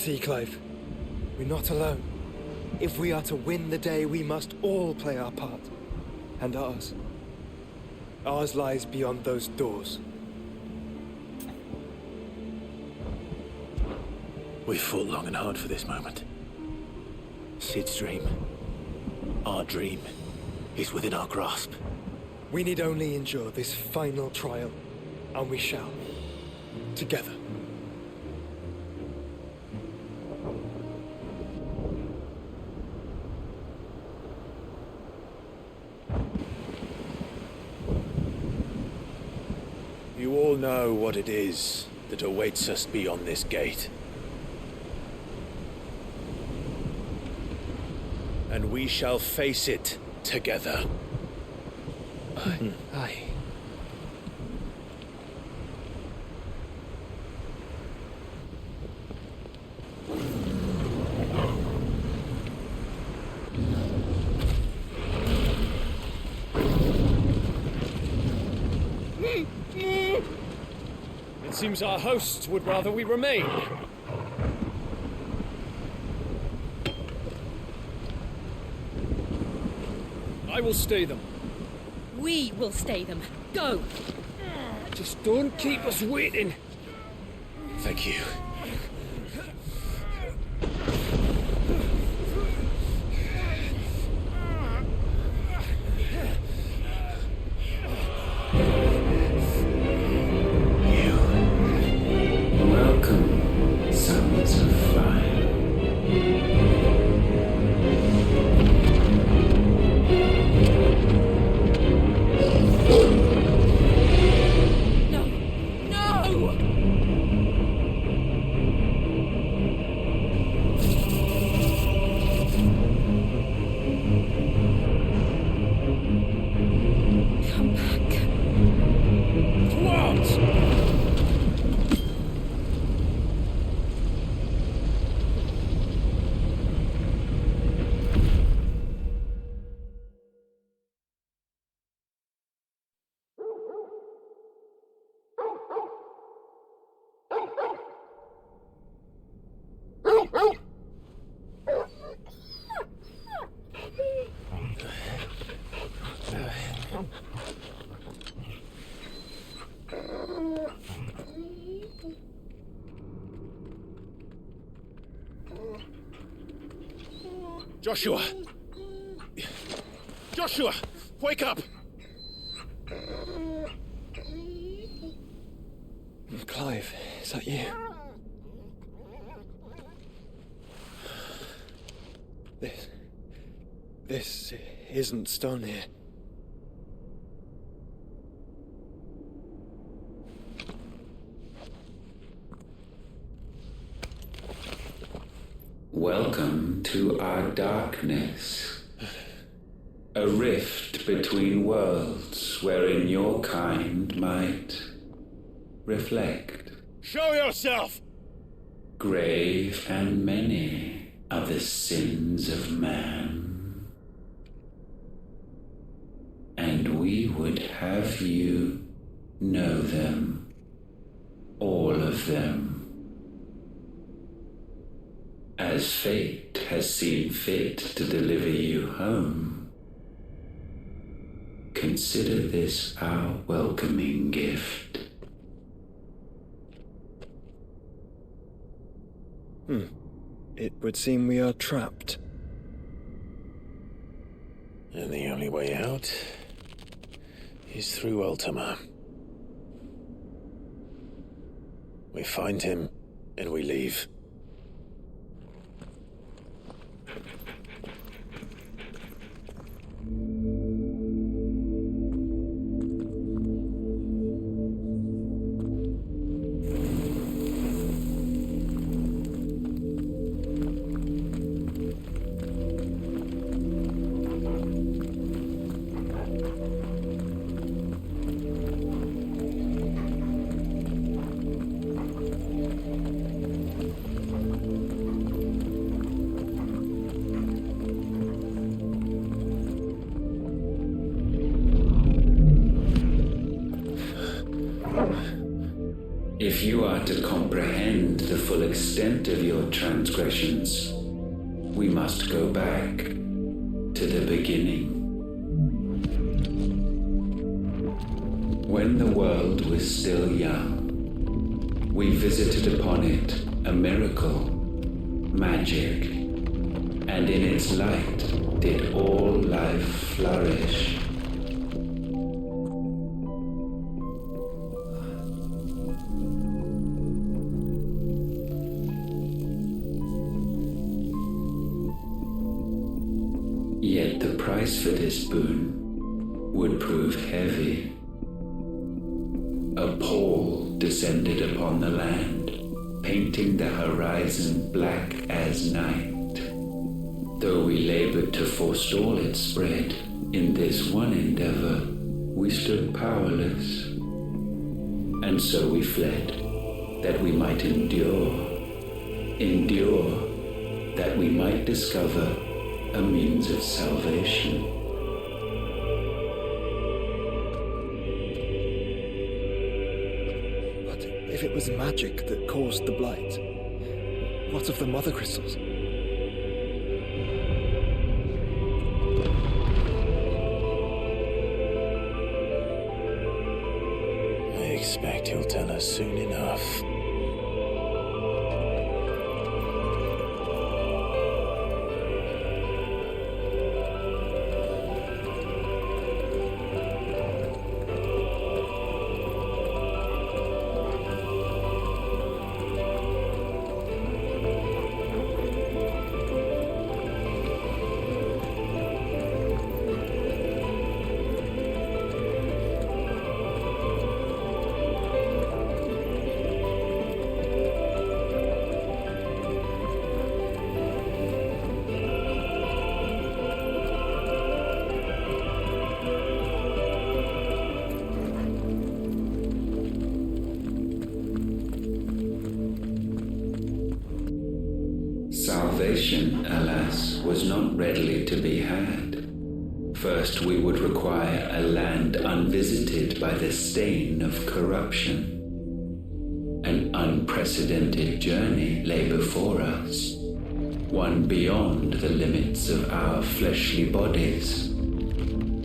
See, Clive, we're not alone. If we are to win the day, we must all play our part. And ours. Ours lies beyond those doors. We've fought long and hard for this moment. Sid's dream, our dream, is within our grasp. We need only endure this final trial, and we shall. Together. You all know what it is that awaits us beyond this gate. And we shall face it together. Aye. It seems our hosts would rather we remain. I will stay them. We will stay them. Go! Just don't keep us waiting. Thank you. Welcome, sons of fire. No! No! Come back. What? Joshua! Joshua! Wake up! Clive, is that you? This isn't stone here. Welcome to our darkness. A rift between worlds wherein your kind might reflect. Show yourself! Grave and many are the sins of man. And we would have you know them, all of them. As fate has seen fit to deliver you home, consider this our welcoming gift. It would seem we are trapped. And the only way out is through Ultima. We find him, and we leave. you are to comprehend the full extent of your transgressions, we must go back to the beginning. When the world was still young, we visited upon it a miracle, magic, and in its light did all life flourish. Yet the price for this boon would prove heavy. A pall descended upon the land, painting the horizon black as night. Though we labored to forestall its spread, in this one endeavor we stood powerless. And so we fled, that we might endure, that we might discover a means of salvation. But if it was magic that caused the blight, what of the mother crystals? I expect he'll tell us soon enough. Salvation, alas, was not readily to be had. First, we would require a land unvisited by the stain of corruption. An unprecedented journey lay before us, one beyond the limits of our fleshly bodies,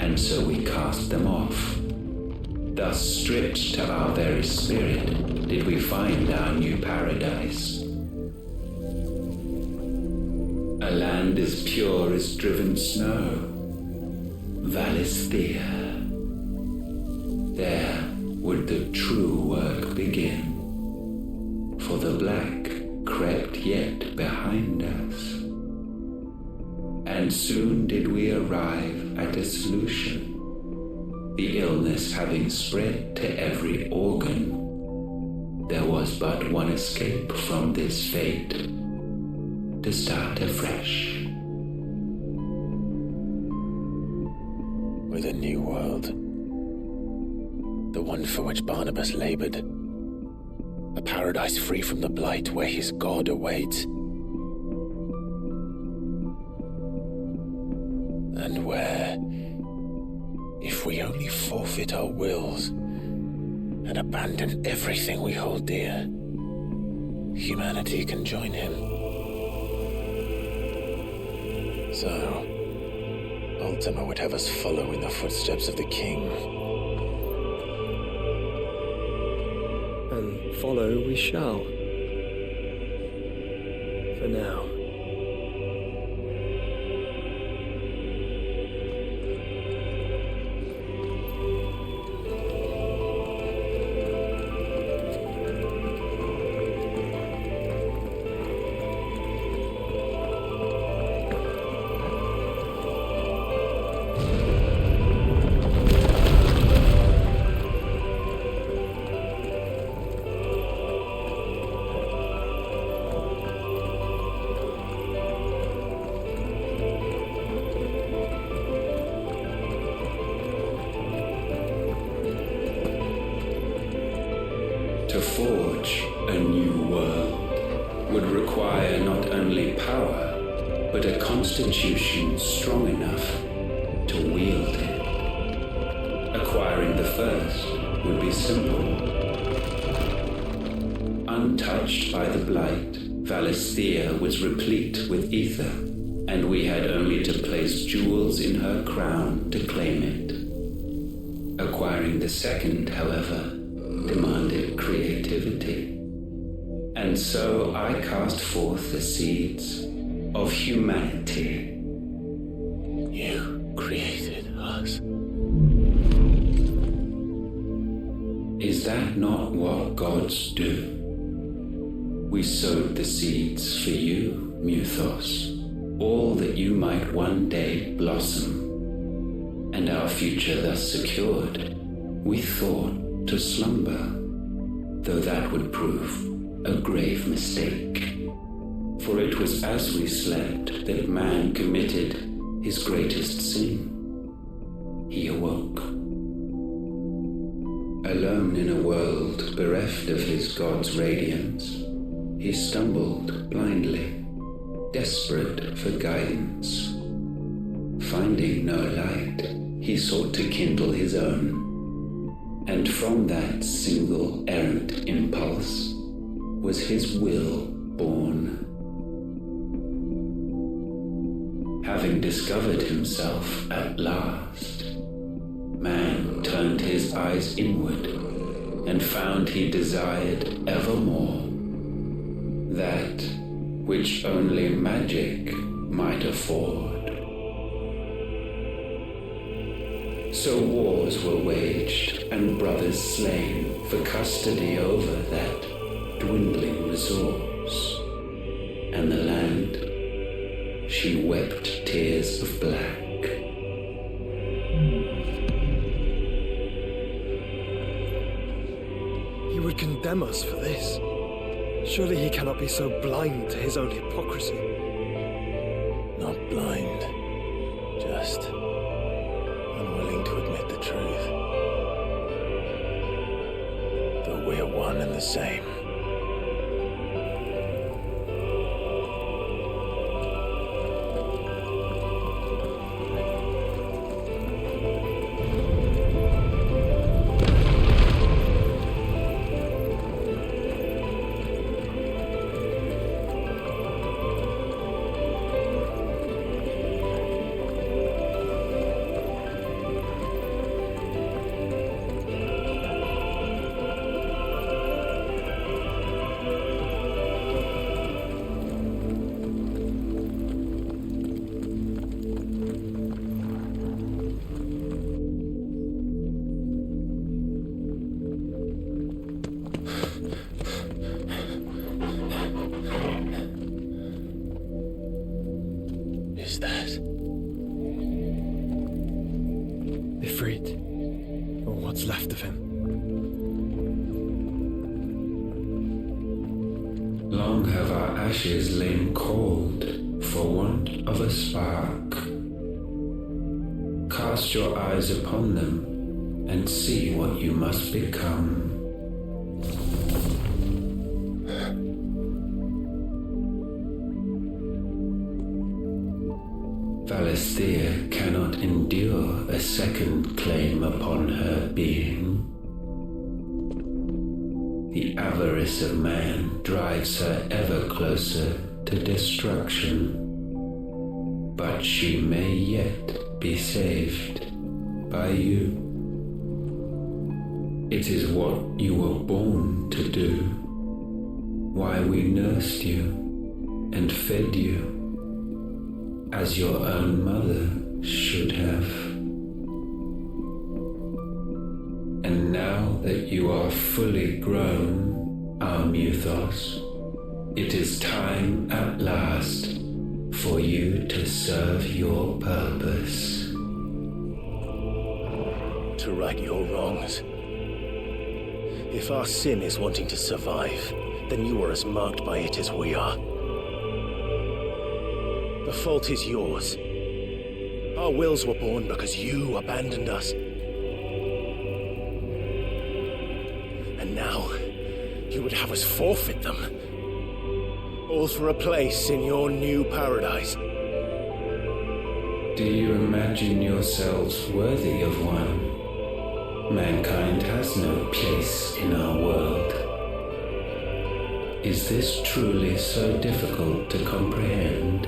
and so we cast them off. Thus, stripped to our very spirit, did we find our new paradise. A land as pure as driven snow, Valisthea. There would the true work begin, for the black crept yet behind us. And soon did we arrive at a solution, the illness having spread to every organ. There was but one escape from this fate, to start afresh. With a new world. The one for which Barnabas labored. A paradise free from the blight where his God awaits. And where, if we only forfeit our wills and abandon everything we hold dear, humanity can join him. So, Ultima would have us follow in the footsteps of the king. And follow we shall. For now. To forge a new world would require not only power, but a constitution strong enough to wield it. Acquiring the first would be simple. untouched by the blight, Valisthea was replete with ether, and we had only to place jewels in her crown to claim it. Acquiring the second, however, demanded creativity. And so I cast forth the seeds of humanity. You created us. Is that not what gods do? We sowed the seeds for you, Muthos, all that you might one day blossom. And our future thus secured, we thought to slumber, though that would prove a grave mistake. For it was as we slept that man committed his greatest sin. He awoke. Alone in a world bereft of his god's radiance, he stumbled blindly, desperate for guidance. Finding no light, he sought to kindle his own, and from that single errant impulse was his will born. Having discovered himself at last, man turned his eyes inward and found he desired evermore that which only magic might afford. So wars were waged and brothers slain for custody over that dwindling resource, and the land, she wept tears of black. He would condemn us for this. Surely he cannot be so blind to his own hypocrisy. Not blind, just unwilling to admit the truth. Though we're one and the same. Ifrit, or what's left of him. Long have our ashes lain cold for want of a spark. Cast your eyes upon them and see what you must become. Valisthea cannot endure a second claim upon her being. The avarice of man drives her ever closer to destruction, but she may yet be saved by you. It is what you were born to do, why we nursed you and fed you as your own mother should have. And now that you are fully grown, our Muthos, it is time at last for you to serve your purpose. To right your wrongs. If our sin is wanting to survive, then you are as marked by it as we are. The fault is yours. Our wills were born because you abandoned us. And now, you would have us forfeit them. All for a place in your new paradise. Do you imagine yourselves worthy of one? Mankind has no place in our world. Is this truly so difficult to comprehend?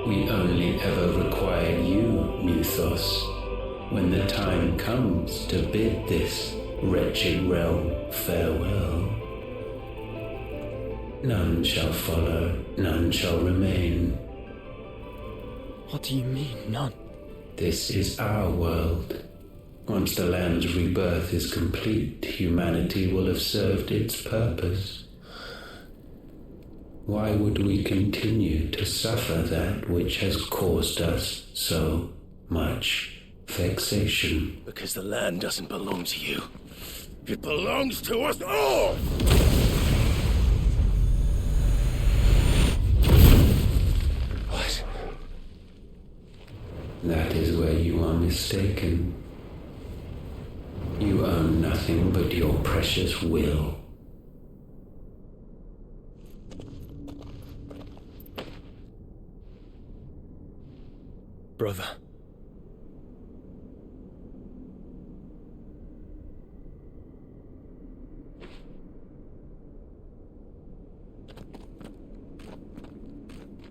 We only ever require you, Mythos, when the time comes to bid this wretched realm farewell. None shall follow, none shall remain. What do you mean, none? This is our world. Once the land's rebirth is complete, humanity will have served its purpose. Why would we continue to suffer that which has caused us so much vexation? Because the land doesn't belong to you. It belongs to us all! What? That is where you are mistaken. You own nothing but your precious will. Brother.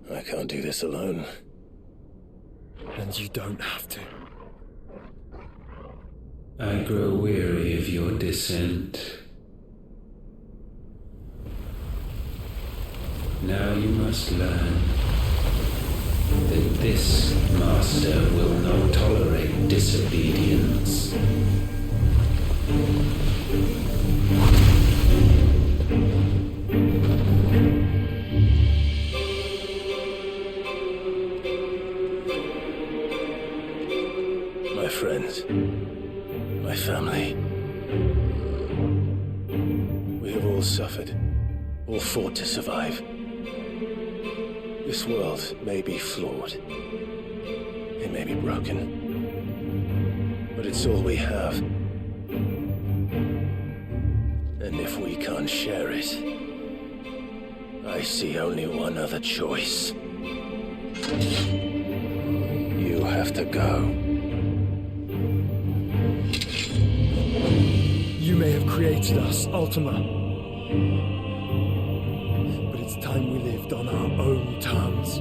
I can't do this alone. And you don't have to. I grow weary of your dissent. Now you must learn that this master will not tolerate disobedience. My friends, my family. We have all suffered, all fought to survive. This world may be flawed. It may be broken. But it's all we have. And if we can't share it, I see only one other choice. You have to go. You may have created us, Ultima. But it's time we lived on our own terms.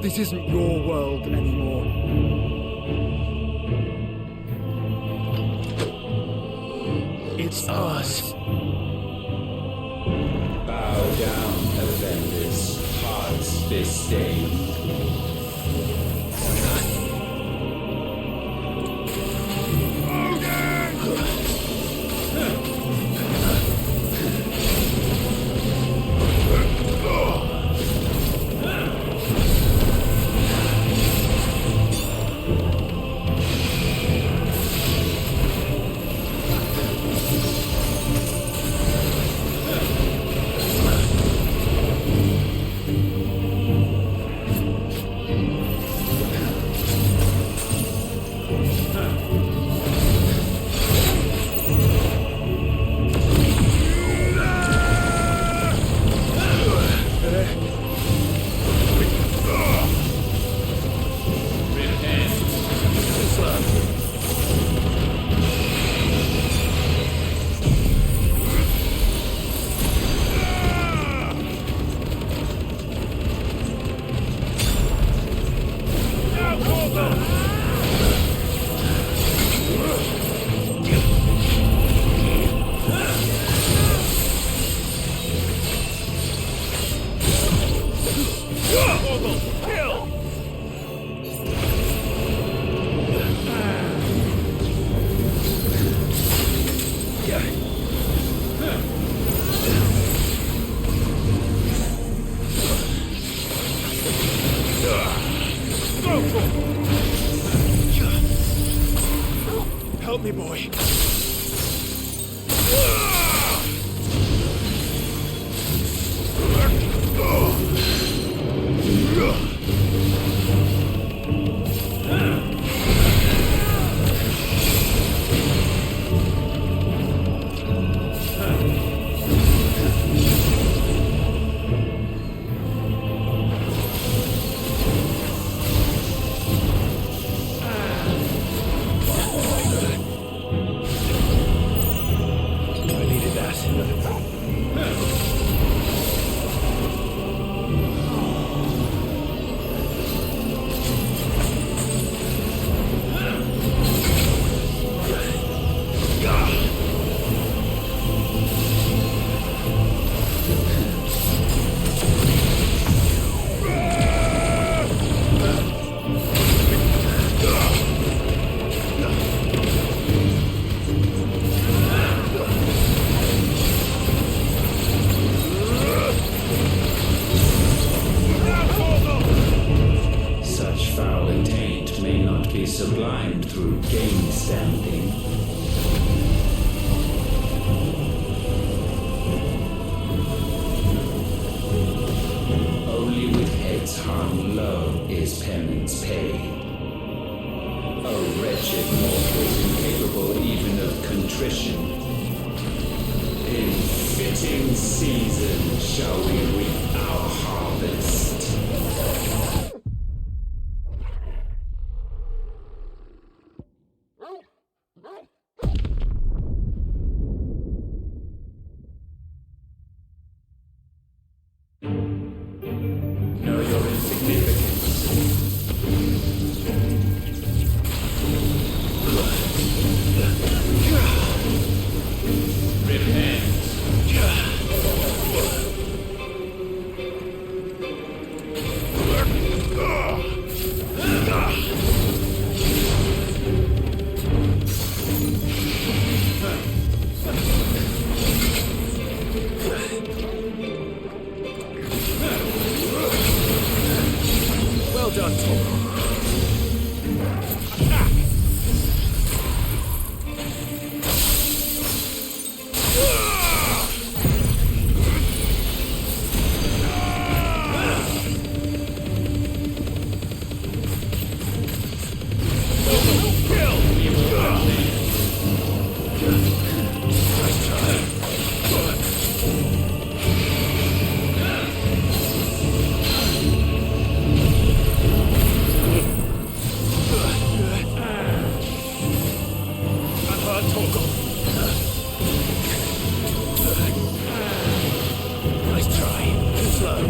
This isn't your world anymore. It's ours. Bow down, offenders, hearts disdained. Help me, boy. I sublimed through game standing. Only with heads hung low is penance paid. A wretched mortal incapable even of contrition. In fitting season shall we reap our harvest. Know your insignificance. Repent. Well done, Tom. Nice try. Too slow.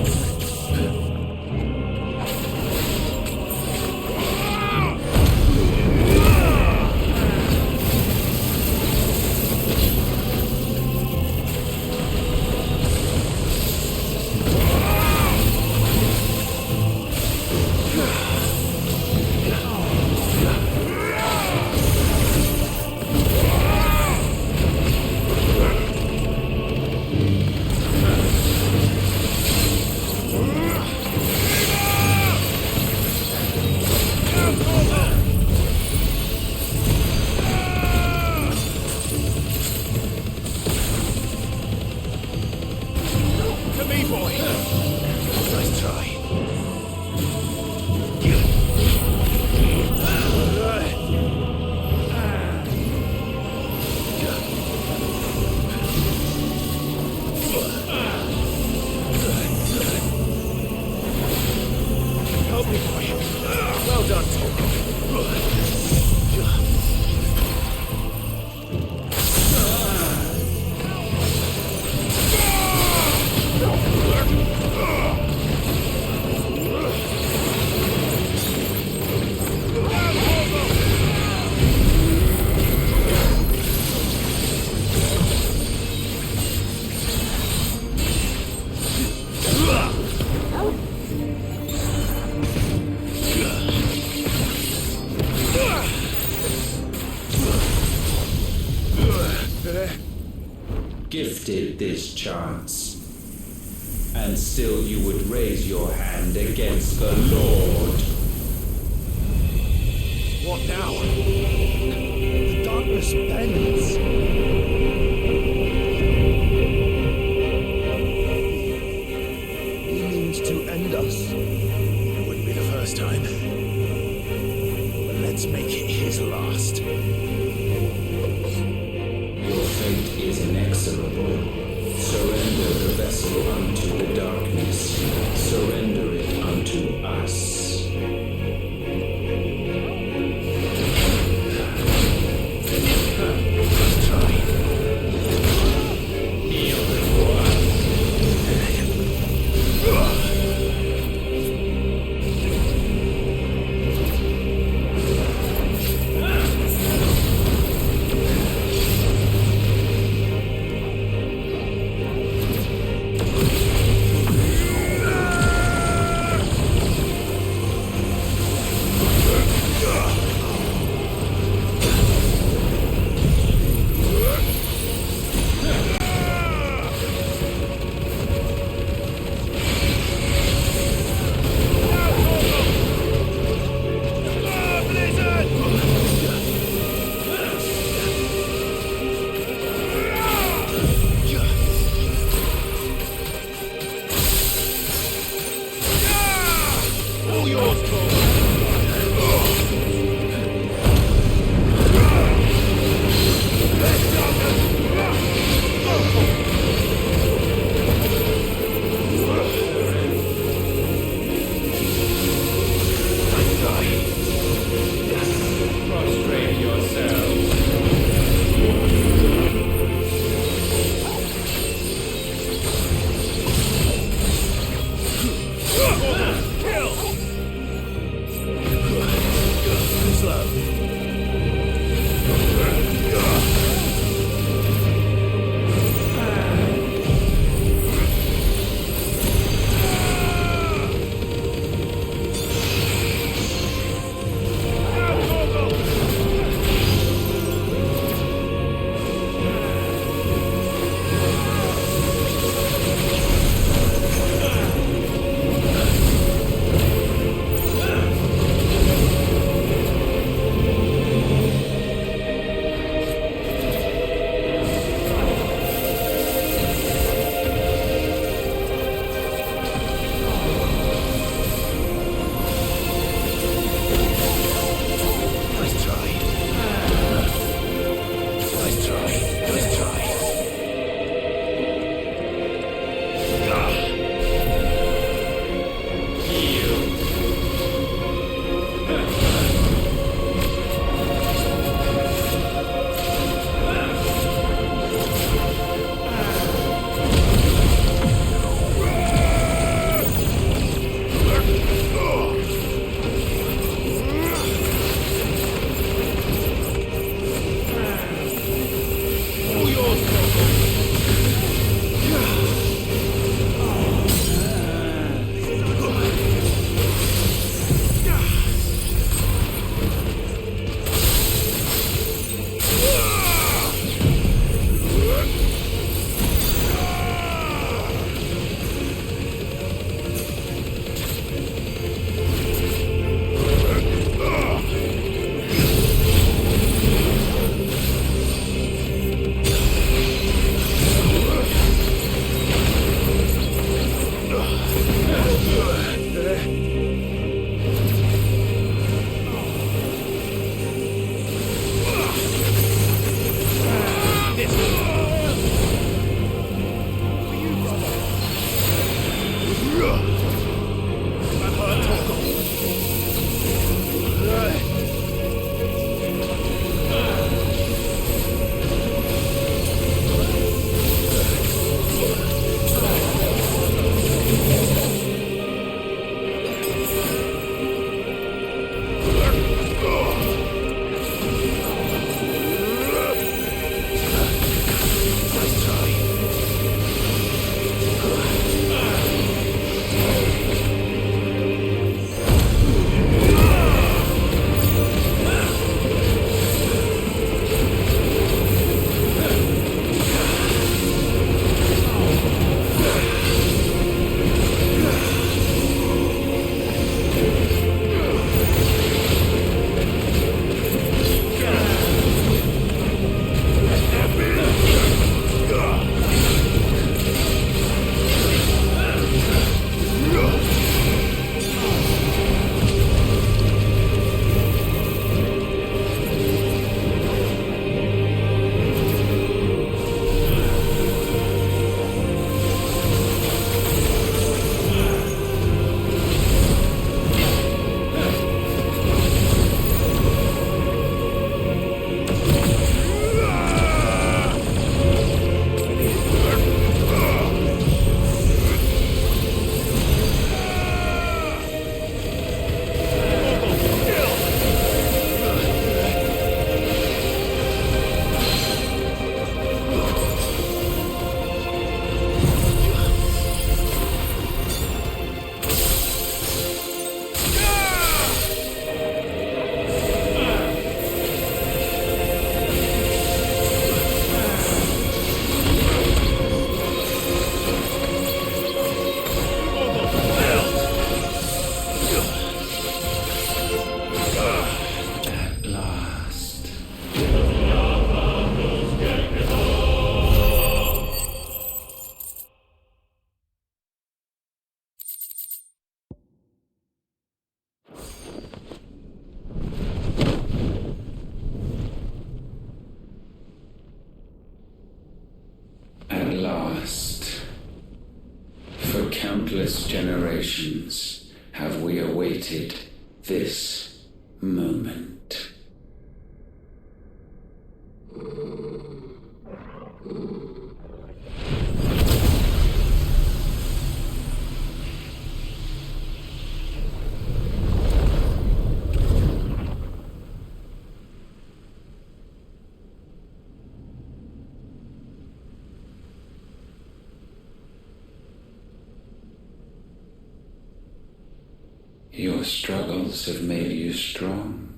To me, boy. Nice try. Help me, boy. Well done, Tom. Gifted this chance, and still you would raise your hand against the Lord. What now? The darkness bends. He means to end us. It wouldn't be the first time. But let's make it his last. Your fate is inexorable. Surrender the vessel unto the darkness. Surrender it unto us. Prostrate yourselves. countless generations have we awaited this moment. Your struggles have made you strong,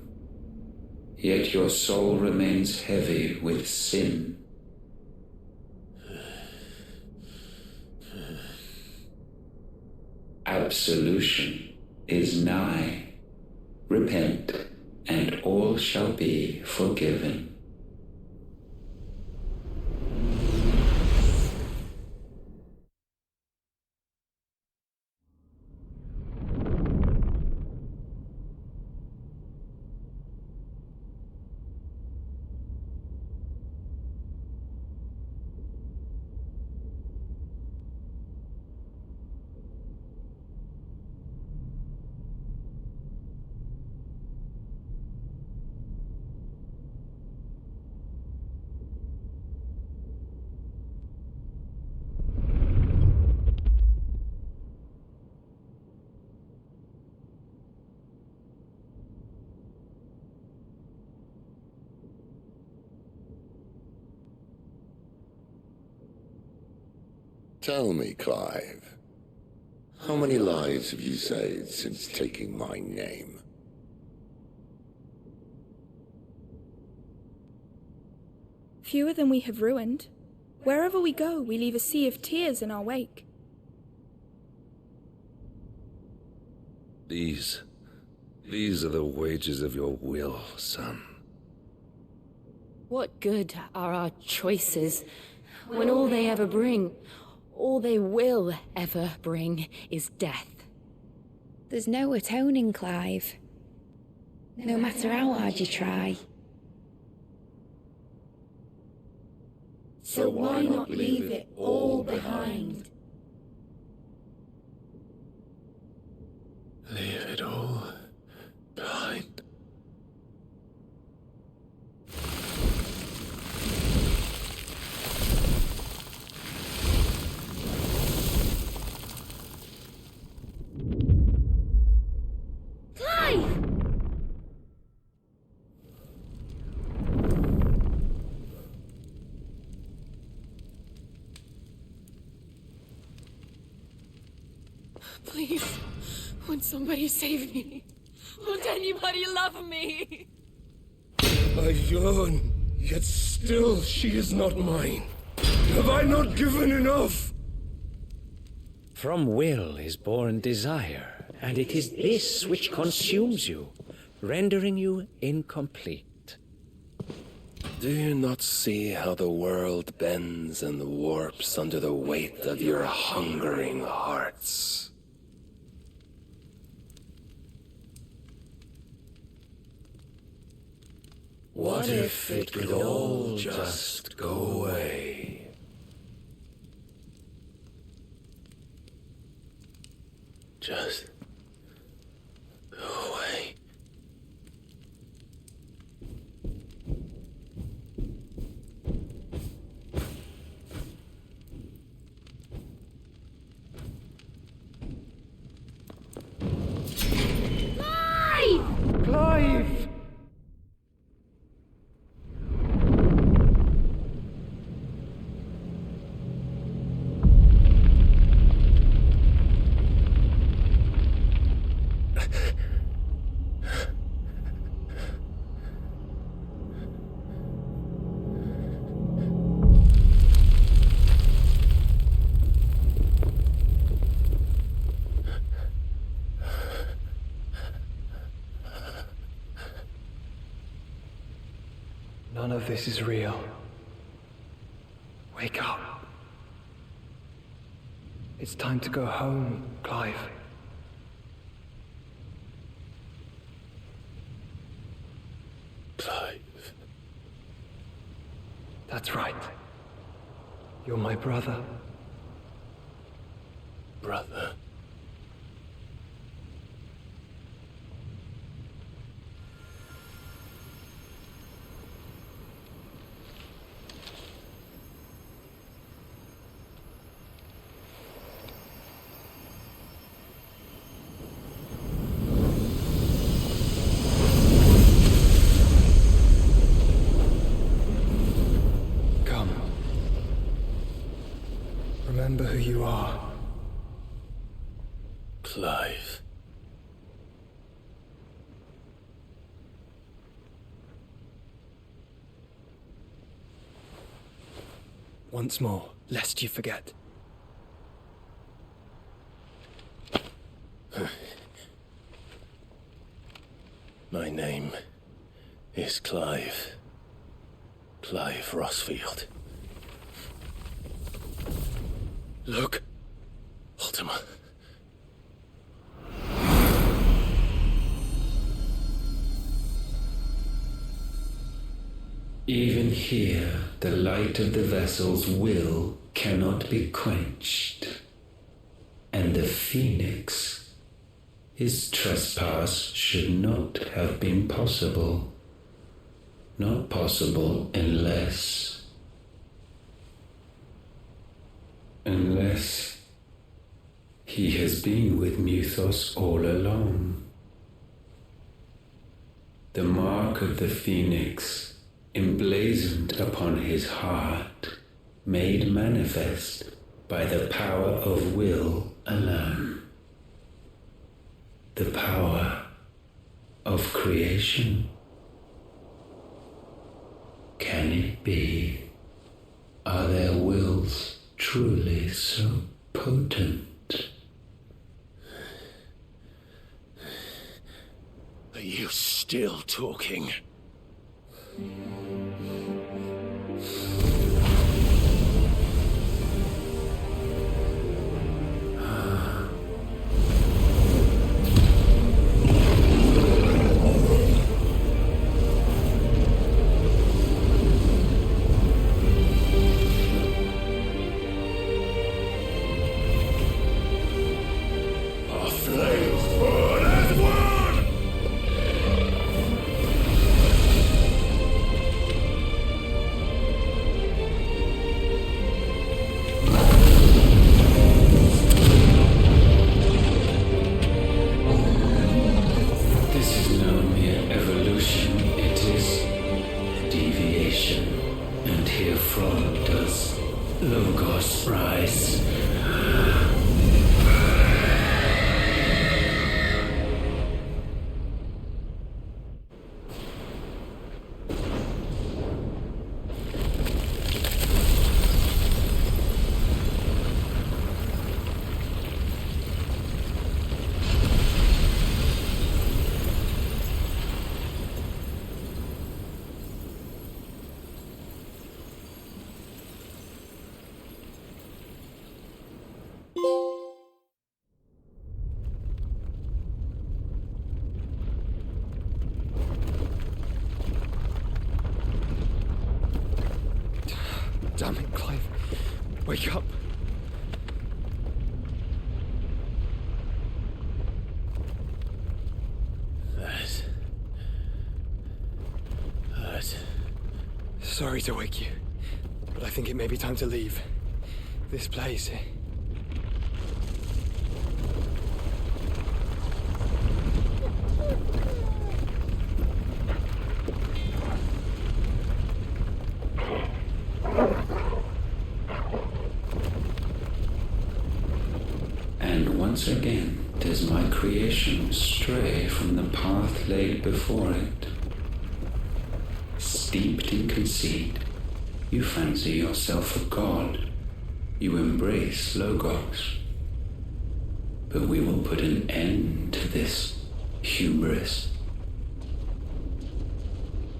yet your soul remains heavy with sin. Absolution is nigh. Repent, and all shall be forgiven. Tell me, Clive, how many lives have you saved since taking my name? Fewer than we have ruined. Wherever we go, we leave a sea of tears in our wake. These are the wages of your will, son. What good are our choices when all they ever bring, all they will ever bring, is death? There's no atoning, Clive. No matter how hard you try. So why not leave it all behind? Leave it all behind. Please, won't somebody save me? Won't anybody love me? I yearn, yet still she is not mine. Have I not given enough? From will is born desire, and it is this which consumes you, rendering you incomplete. Do you not see how the world bends and warps under the weight of your hungering hearts? What if it could all just go away? Just go away. Clive! None of this is real. Wake up. It's time to go home, Clive. Clive. That's right. You're my brother. Brother. once more, lest you forget. My name is Clive. Clive Rossfield. Look, Ultima. Even here, the light of the vessel's will cannot be quenched. And the Phoenix, his trespass should not have been possible. Not possible unless he has been with Mythos all along. The mark of the Phoenix, emblazoned upon his heart, made manifest by the power of will alone. The power of creation. Can it be? Are their wills truly so potent? Are you still talking? Damn it, Clive. Wake up. That hurt. Sorry to wake you, but I think it may be time to leave. This place. Once again does my creation stray from the path laid before it. Steeped in conceit, you fancy yourself a god. You embrace Logos. But we will put an end to this hubris.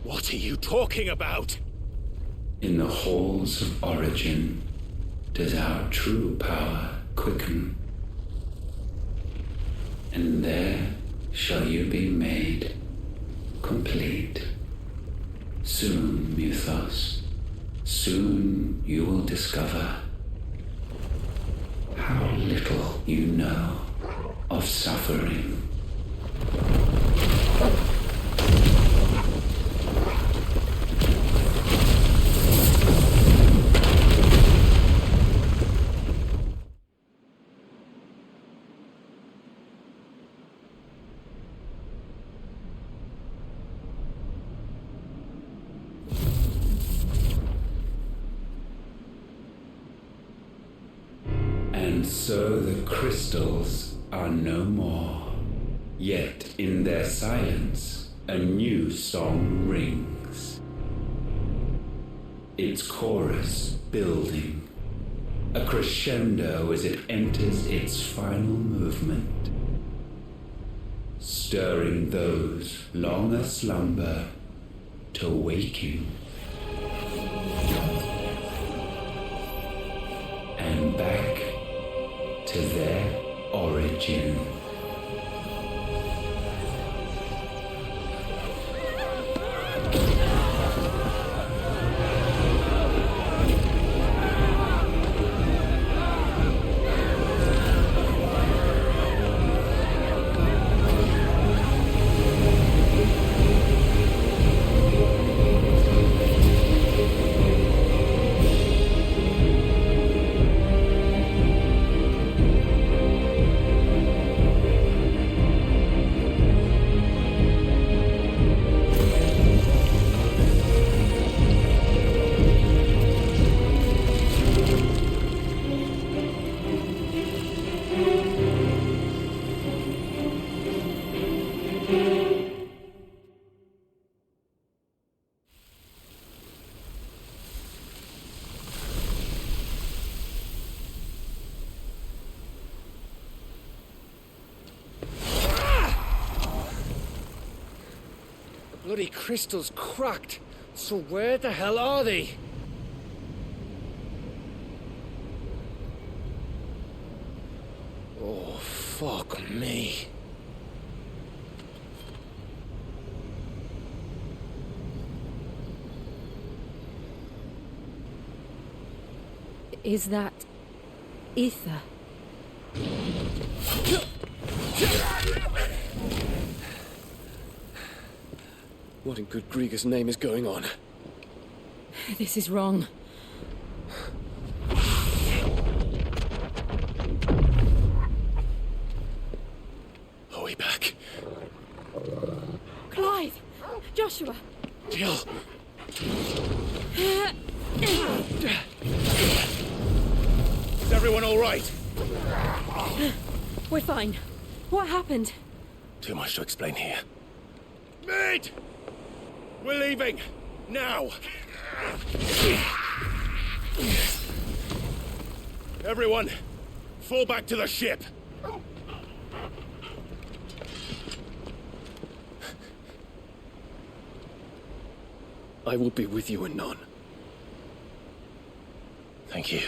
What are you talking about? In the halls of origin does our true power quicken. And there shall you be made complete. Soon, Mythos, soon you will discover how little you know of suffering. And so the crystals are no more, yet in their silence a new song rings. its chorus building, a crescendo as it enters its final movement, stirring those long aslumber to waking and back to their origin. Bloody crystal's cracked. So where the hell are they? Oh, fuck me. Is that ether? What in good Grieger's name is going on? This is wrong. Are we back? Clive! Joshua! Jill! Is everyone all right? We're fine. What happened? Too much to explain here. Mate! We're leaving! Now! Everyone, fall back to the ship! I will be with you anon. Thank you.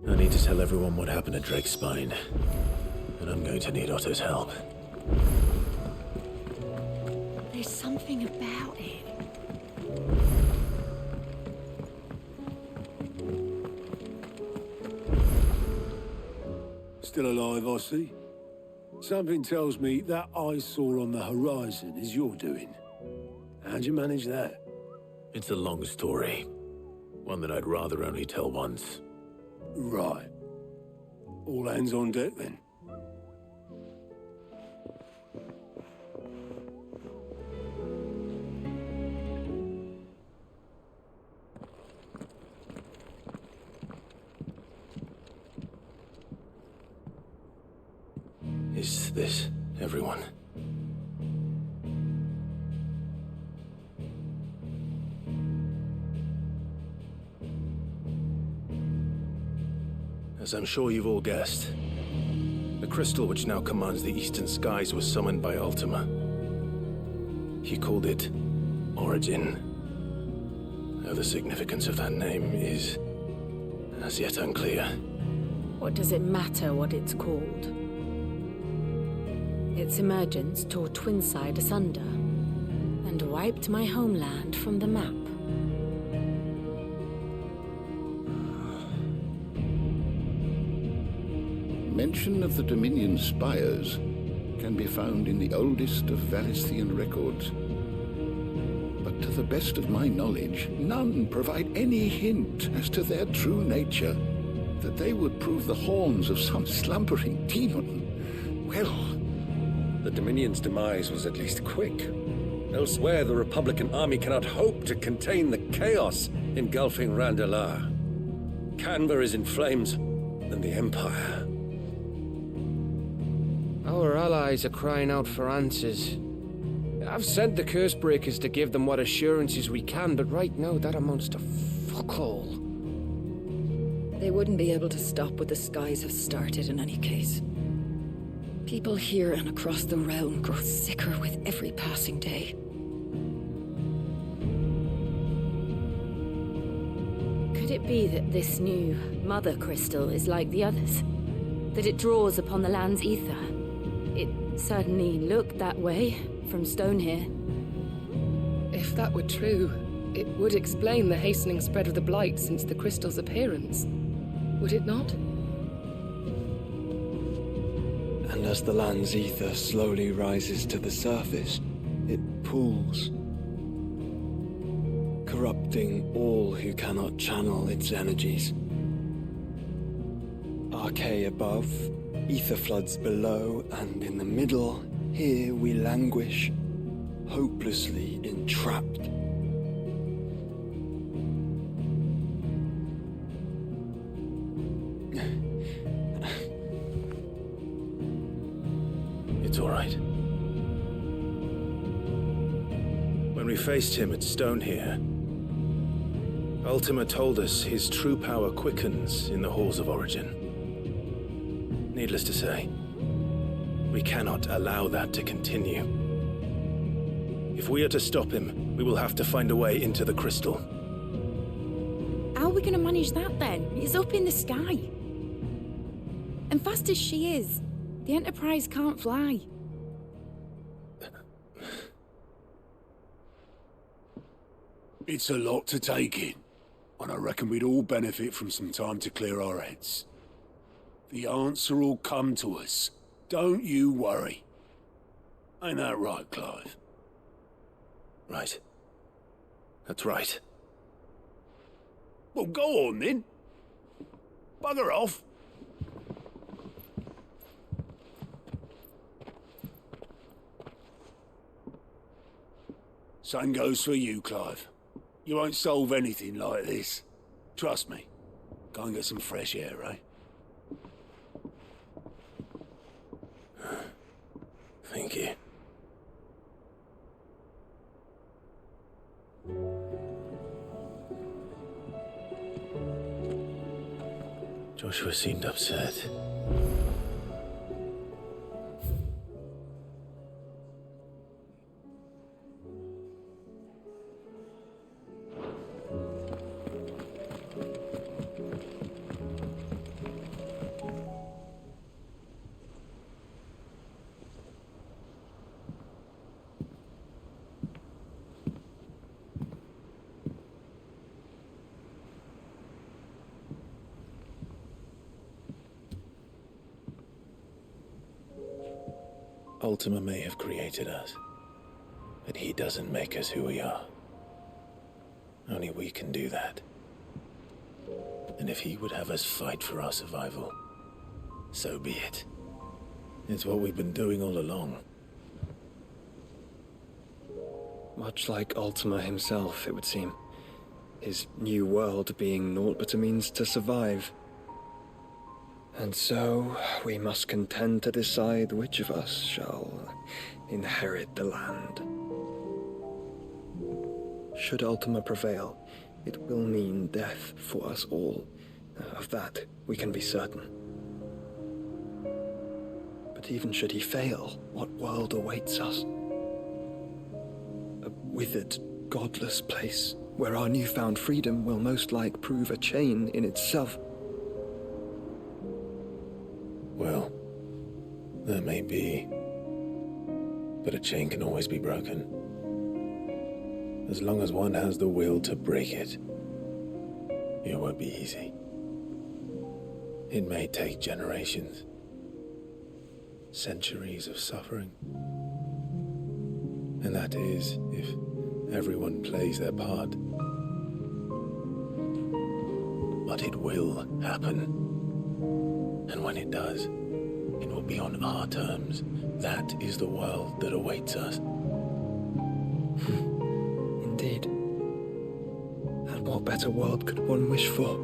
I need to tell everyone what happened at Drake's Spine, and I'm going to need Otto's help. There's something about it. Still alive, I see. Something tells me that eyesore on the horizon is your doing. How'd you manage that? It's a long story. One that I'd rather only tell once. Right. All hands on deck, then. Is this everyone? As I'm sure you've all guessed, the crystal which now commands the eastern skies was summoned by Ultima. He called it Origin. Though the significance of that name is as yet unclear. What does it matter what it's called? Its emergence tore Twinside asunder and wiped my homeland from the map. Mention of the Dominion spires can be found in the oldest of Valisthian records. But to the best of my knowledge, none provide any hint as to their true nature. That they would prove the horns of some slumbering demon. Well, the Dominion's demise was at least quick. Elsewhere, the Republican army cannot hope to contain the chaos engulfing Randalar. Canva is in flames, and the Empire. Our allies are crying out for answers. I've sent the Cursebreakers to give them what assurances we can, but right now that amounts to fuck all. They wouldn't be able to stop what the skies have started in any case. People here and across the realm grow sicker with every passing day. Could it be that this new Mother Crystal is like the others? That it draws upon the land's ether? It certainly looked that way from stone here. If that were true, it would explain the hastening spread of the Blight since the crystal's appearance. Would it not? And as the land's ether slowly rises to the surface, it pools, corrupting all who cannot channel its energies. Archay above, ether floods below, and in the middle, here we languish, hopelessly entrapped. It's all right. When we faced him at Stone here, Ultima told us his true power quickens in the halls of Origin. Needless to say, we cannot allow that to continue. If we are to stop him, we will have to find a way into the crystal. How are we going to manage that then? It's up in the sky. And fast as she is, the Enterprise can't fly. It's a lot to take in, and I reckon we'd all benefit from some time to clear our heads. The answer will come to us. Don't you worry. Ain't that right, Clive? Right. That's right. Well, go on then. Bugger off. Same goes for you, Clive. You won't solve anything like this. Trust me. Go and get some fresh air, eh? Thank you. Joshua seemed upset. Ultima may have created us, but he doesn't make us who we are. Only we can do that. And if he would have us fight for our survival, so be it. It's what we've been doing all along. Much like Ultima himself, it would seem. His new world being naught but a means to survive. And so we must contend to decide which of us shall inherit the land. Should Ultima prevail, it will mean death for us all. Of that, we can be certain. But even should he fail, what world awaits us? A withered, godless place, where our newfound freedom will most like prove a chain in itself. Well, that may be. But a chain can always be broken. As long as one has the will to break it. It won't be easy. It may take generations. Centuries of suffering. And that is if everyone plays their part. But it will happen. And when it does, it will be on our terms. That is the world that awaits us. Indeed. And what better world could one wish for?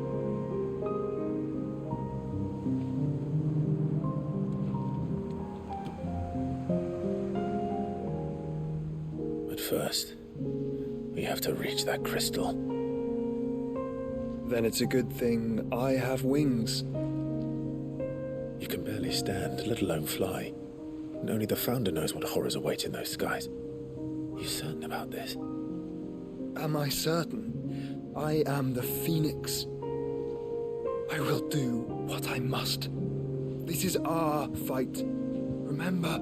But first, we have to reach that crystal. Then it's a good thing I have wings. You can barely stand, let alone fly. And only the Founder knows what horrors await in those skies. You certain about this? Am I certain? I am the Phoenix. I will do what I must. This is our fight. Remember?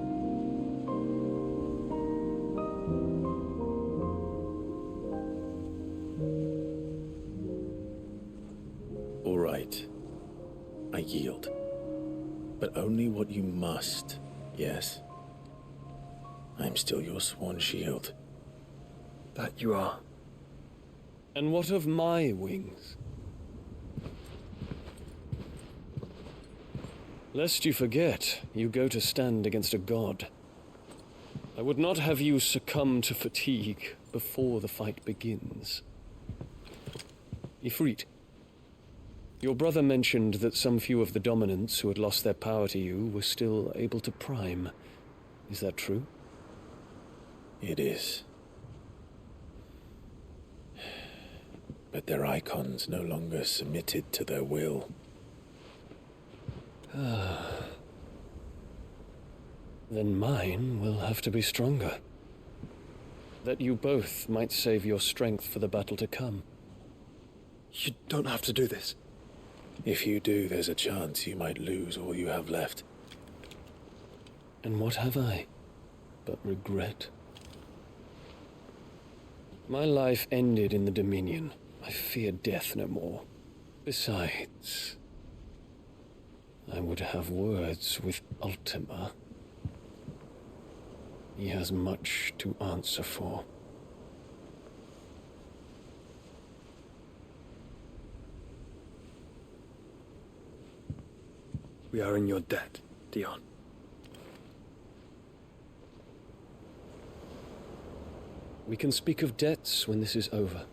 All right. I yield. But only what you must, yes? I'm still your sworn shield. That you are. And what of my wings? Lest you forget, you go to stand against a god. I would not have you succumb to fatigue before the fight begins. Ifrit, your brother mentioned that some few of the dominants who had lost their power to you were still able to prime. Is that true? It is. But their icons no longer submitted to their will. Then mine will have to be stronger. That you both might save your strength for the battle to come. You don't have to do this. If you do, there's a chance you might lose all you have left. And what have I but regret? My life ended in the Dominion. I fear death no more. Besides, I would have words with Ultima. He has much to answer for. We are in your debt, Dion. We can speak of debts when this is over.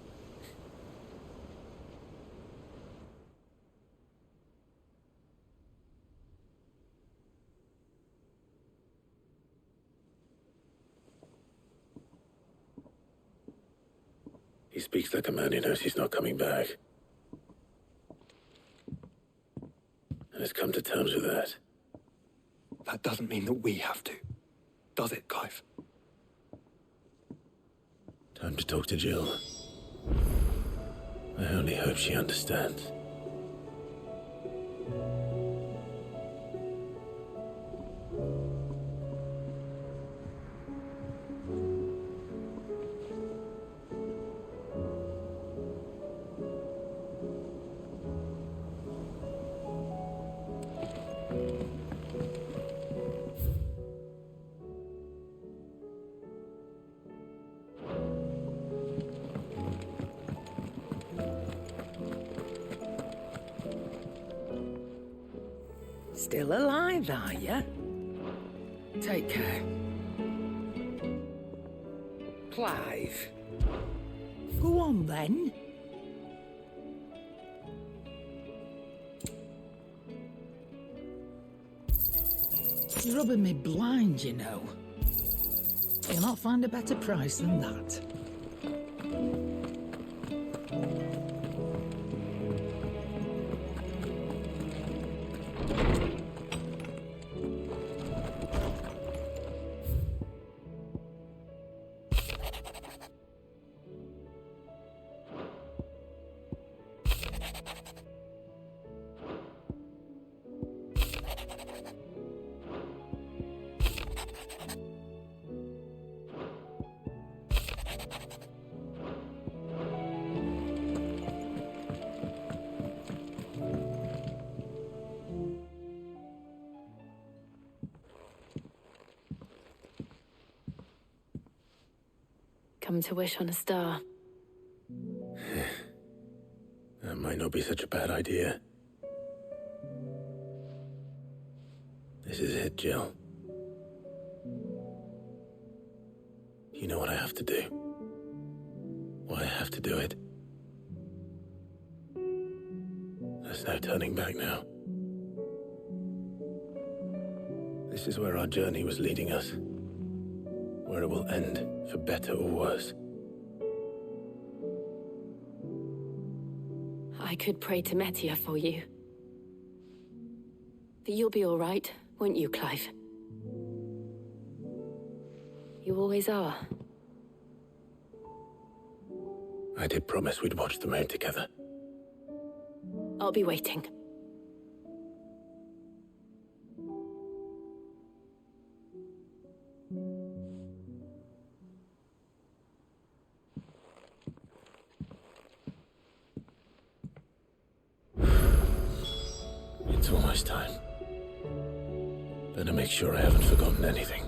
He speaks like a man who knows he's not coming back. And has come to terms with that. That doesn't mean that we have to, does it, Clive? Time to talk to Jill. I only hope she understands. Still alive, are you? Take care. Clive. Go on, then. You're rubbing me blind, you know. You'll not find a better price than that. Come to wish on a star. That might not be such a bad idea. This is it, Jill. You know what I have to do. Why I have to do it. There's no turning back now. This is where our journey was leading us. Where it will end, for better or worse. I could pray to Metia for you. But you'll be all right, won't you, Clive? You always are. I did promise we'd watch the moon together. I'll be waiting. It's almost time. Better make sure I haven't forgotten anything.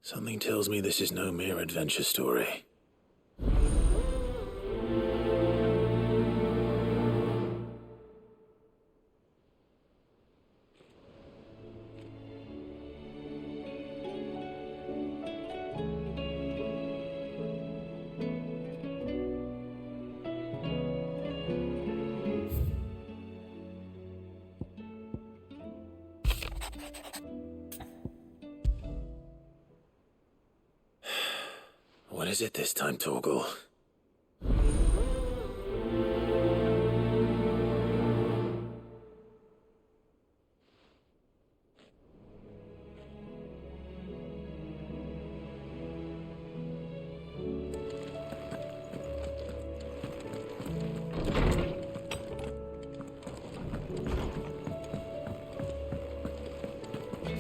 Something tells me this is no mere adventure story. What is it this time, Torgal?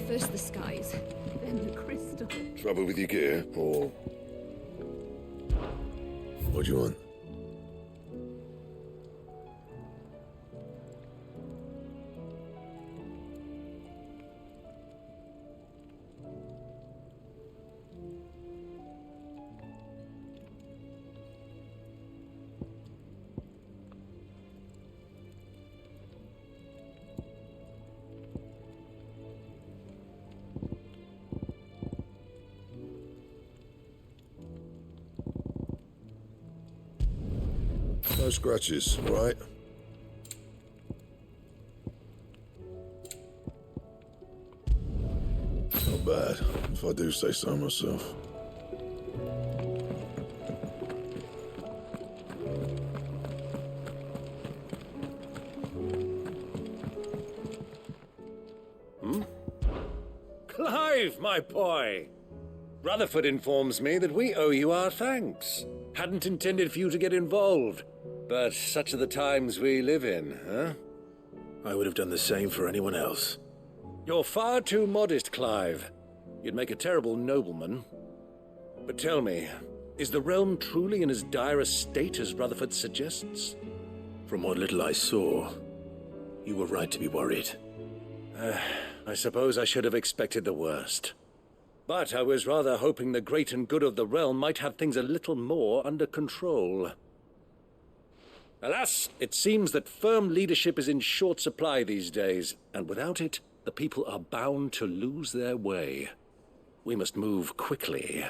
First the skies, then the crystal. Trouble with your gear, or... What do you want? No scratches, right? Not bad, if I do say so myself. Clive, my boy! Rutherford informs me that we owe you our thanks. Hadn't intended for you to get involved. But such are the times we live in, huh? I would have done the same for anyone else. You're far too modest, Clive. You'd make a terrible nobleman. But tell me, Is the realm truly in as dire a state as Rutherford suggests? From what little I saw, you were right to be worried. I suppose I should have expected the worst. But I was rather hoping the great and good of the realm might have things a little more under control. Alas, it seems that firm leadership is in short supply these days, and without it, the people are bound to lose their way. We must move quickly.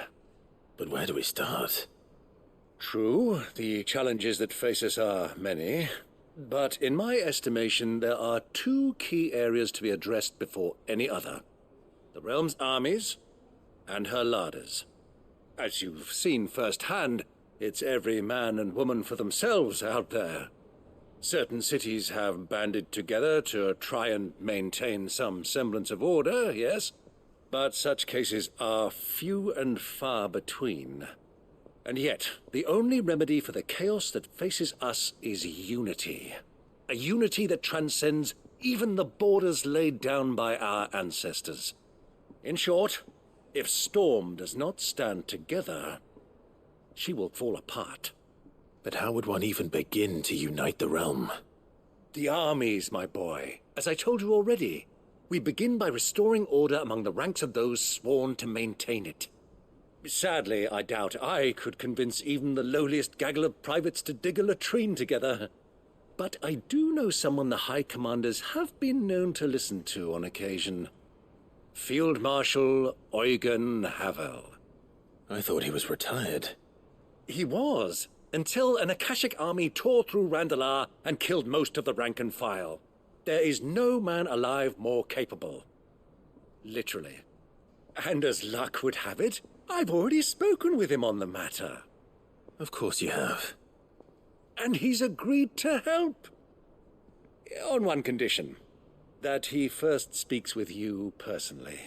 But where do we start? True, the challenges that face us are many. But in my estimation, there are two key areas to be addressed before any other. The realm's armies and her larders. As you've seen firsthand, it's every man and woman for themselves out there. Certain cities have banded together to try and maintain some semblance of order, yes, but such cases are few and far between. And yet, the only remedy for the chaos that faces us is unity. A unity that transcends even the borders laid down by our ancestors. In short, if Storm does not stand together, she will fall apart. But how would one even begin to unite the realm? The armies, my boy. As I told you already, we begin by restoring order among the ranks of those sworn to maintain it. Sadly, I doubt I could convince even the lowliest gaggle of privates to dig a latrine together. But I do know someone the High Commanders have been known to listen to on occasion. Field Marshal Eugen Havel. I thought he was retired. He was, until an Akashic army tore through Randalar and killed most of the rank and file. There is no man alive more capable. Literally. And as luck would have it, I've already spoken with him on the matter. Of course you have. And he's agreed to help. On one condition. That he first speaks with you personally.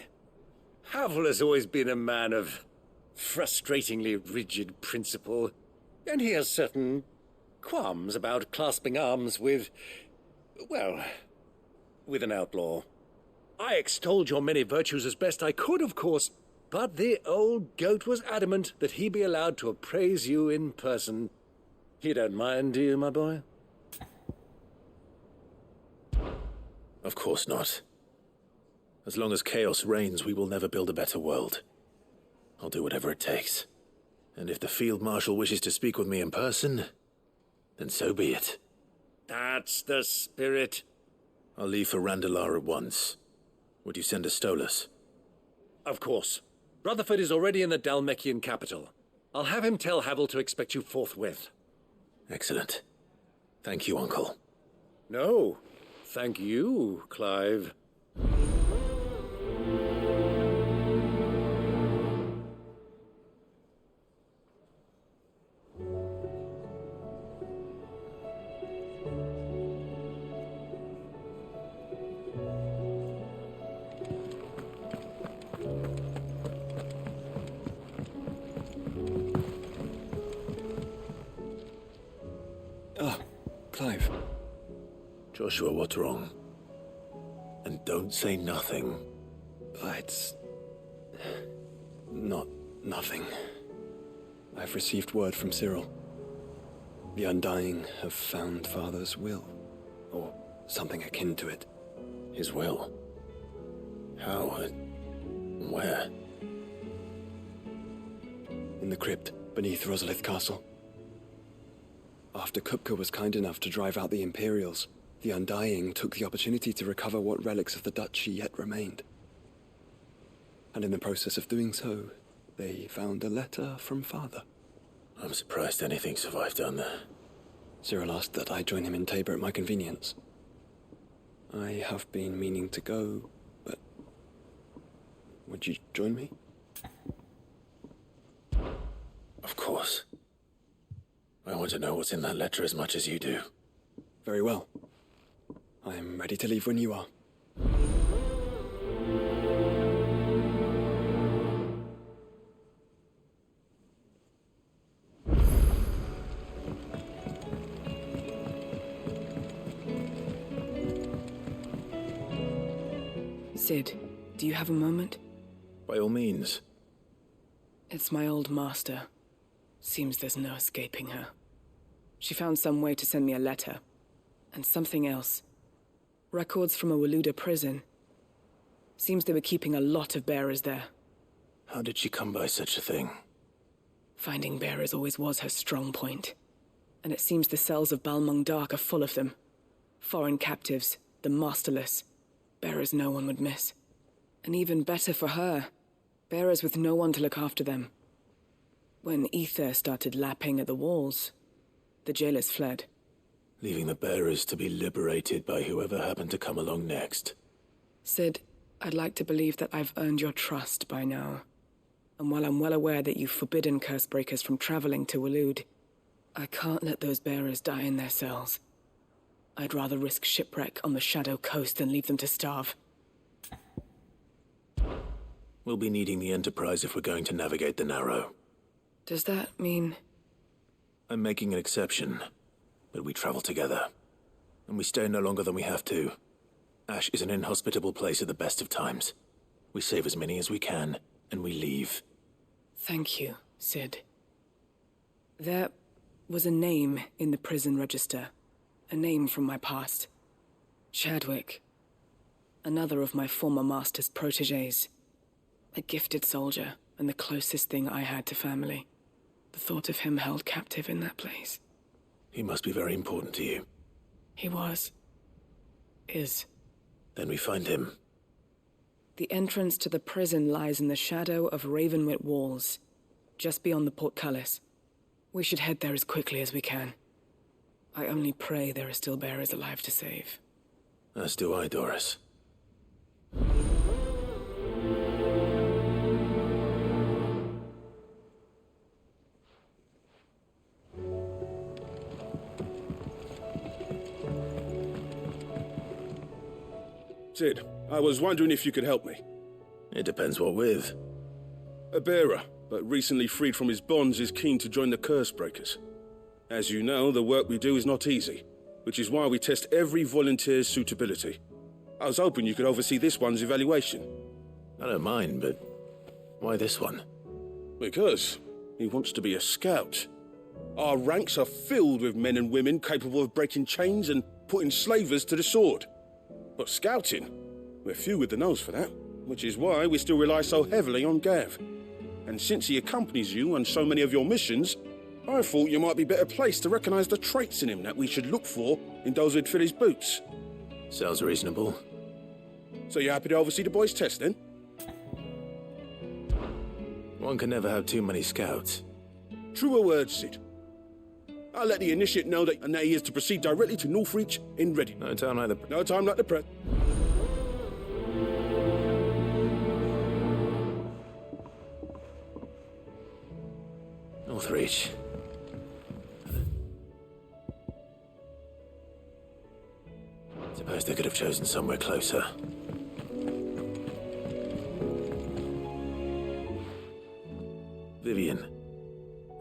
Havel has always been a man of frustratingly rigid principle, and he has certain qualms about clasping arms with, well, with an outlaw. I extolled your many virtues as best I could, of course, but the old goat was adamant that he be allowed to appraise you in person. You don't mind, do you, my boy? Of course not. As long as chaos reigns, we will never build a better world. I'll do whatever it takes. And if the Field Marshal wishes to speak with me in person, then so be it. That's the spirit. I'll leave for Randalar at once. Would you send a Stolas? Of course. Rutherford is already in the Dalmekian capital. I'll have him tell Havel to expect you forthwith. Excellent. Thank you, Uncle. No. Thank you, Clive. Clive. Joshua, what's wrong? And don't say nothing. It's not nothing. I've received word from Cyril. The Undying have found Father's will, or something akin to it. His will? How and where? In the crypt beneath Rosalith Castle. After Kupka was kind enough to drive out the Imperials, the Undying took the opportunity to recover what relics of the Duchy yet remained. And in the process of doing so, they found a letter from Father. I'm surprised anything survived down there. Cyril asked that I join him in Tabor at my convenience. I have been meaning to go, but would you join me? Of course. I want to know what's in that letter as much as you do. Very well. I am ready to leave when you are. Sid, do you have a moment? By all means. It's my old master. Seems there's no escaping her. She found some way to send me a letter. And something else. Records from a Waluda prison. Seems they were keeping a lot of bearers there. How did she come by such a thing? Finding bearers always was her strong point. And it seems the cells of Balmung Dark are full of them. Foreign captives, the masterless. Bearers no one would miss. And even better for her, bearers with no one to look after them. When ether started lapping at the walls, the jailers fled. Leaving the bearers to be liberated by whoever happened to come along next. Sid, I'd like to believe that I've earned your trust by now. And while I'm well aware that you've forbidden Cursebreakers from traveling to Waloed, I can't let those bearers die in their cells. I'd rather risk shipwreck on the Shadow Coast than leave them to starve. We'll be needing the Enterprise if we're going to navigate the Narrow. Does that mean... I'm making an exception, but we travel together. And we stay no longer than we have to. Ash is an inhospitable place at the best of times. We save as many as we can, and we leave. Thank you, Sid. There was a name in the prison register. A name from my past. Chadwick. Another of my former master's protégés. A gifted soldier, and the closest thing I had to family. The thought of him held captive in that place. He must be very important to you. He was. Is. Then we find him. The entrance to the prison lies in the shadow of Ravenwit Walls, just beyond the portcullis. We should head there as quickly as we can. I only pray there are still bearers alive to save. As do I, Doris. Sid, I was wondering if you could help me. It depends what with. A bearer, but recently freed from his bonds, is keen to join the Cursebreakers. As you know, the work we do is not easy, which is why we test every volunteer's suitability. I was hoping you could oversee this one's evaluation. I don't mind, but why this one? Because he wants to be a scout. Our ranks are filled with men and women capable of breaking chains and putting slavers to the sword. But scouting, we're few with the nose for that, which is why we still rely so heavily on Gav. And since he accompanies you on so many of your missions, I thought you might be better placed to recognize the traits in him that we should look for in those who'd fill his boots. Sounds reasonable. So you're happy to oversee the boys' test, then? One can never have too many scouts. Truer words, Sid. I'll let the initiate know that he is to proceed directly to Northreach in readiness. No time like the present. Northreach. Suppose they could have chosen somewhere closer. Vivian,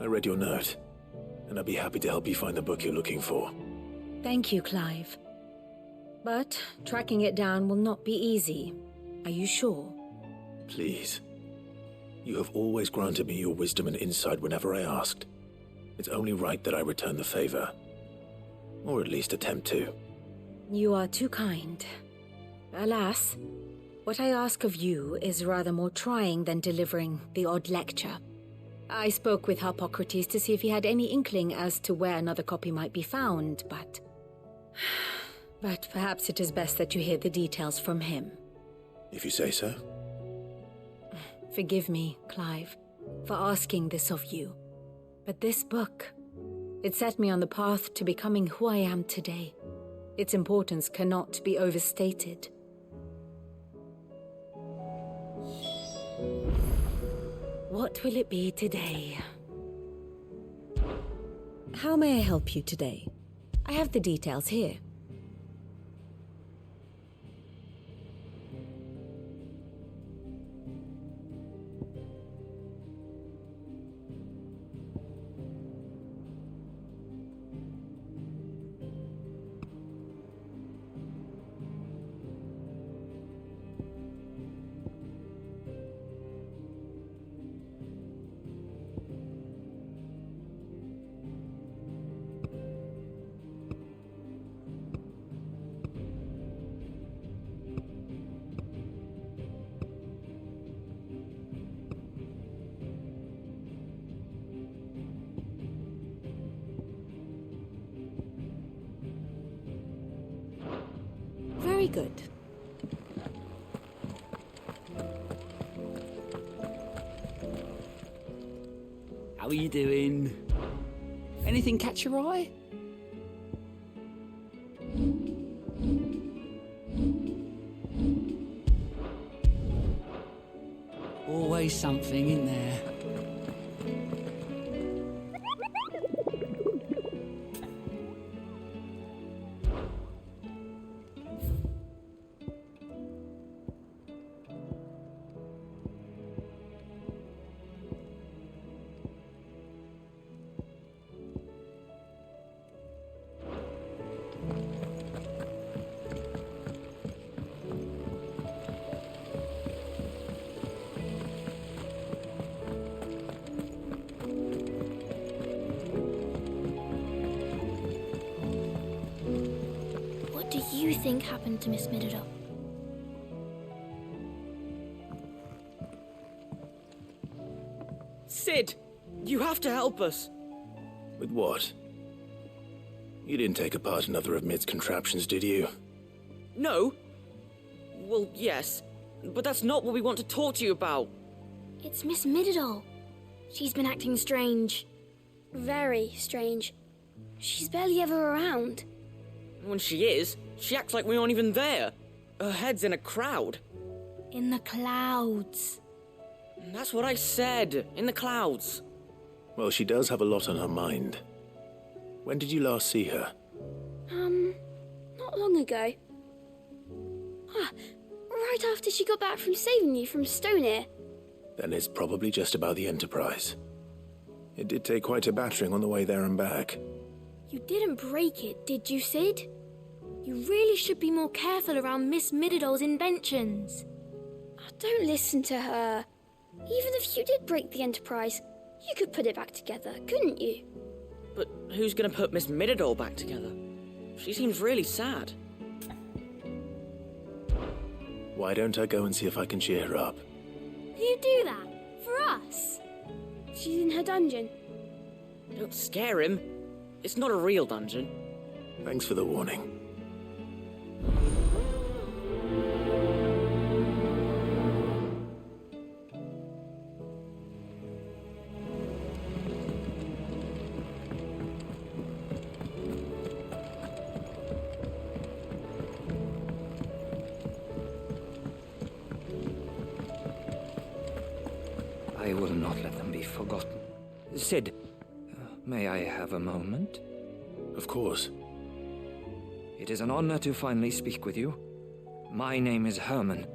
I read your note, and I'd be happy to help you find the book you're looking for. Thank you, Clive. But tracking it down will not be easy. Are you sure? Please. You have always granted me your wisdom and insight whenever I asked. It's only right that I return the favor. Or at least attempt to. You are too kind. Alas, what I ask of you is rather more trying than delivering the odd lecture. I spoke with Harpocrates to see if he had any inkling as to where another copy might be found, but perhaps it is best that you hear the details from him. If you say so. Forgive me, Clive, for asking this of you. But this book, it set me on the path to becoming who I am today. Its importance cannot be overstated. What will it be today? How may I help you today? I have the details here. Very good. How are you doing? Anything catch your eye? Always something in there. What do you think happened to Miss Middledore? Sid! You have to help us! With what? You didn't take apart another of Mid's contraptions, did you? No? Well, yes. But that's not what we want to talk to you about. It's Miss Middledore. She's been acting strange. Very strange. She's barely ever around. When she is, she acts like we aren't even there. Her head's in a crowd. In the clouds. That's what I said. In the clouds. Well, she does have a lot on her mind. When did you last see her? Not long ago. Right after she got back from saving you from Stonear. Then it's probably just about the Enterprise. It did take quite a battering on the way there and back. You didn't break it, did you, Sid? You really should be more careful around Miss Middeldore's inventions. Oh, don't listen to her. Even if you did break the Enterprise, you could put it back together, couldn't you? But who's gonna put Miss Middledore back together? She seems really sad. Why don't I go and see if I can cheer her up? You do that? For us? She's in her dungeon. Don't scare him. It's not a real dungeon. Thanks for the warning. I will not let them be forgotten. Sid, may I have a moment? Of course. It is an honor to finally speak with you. My name is Herman.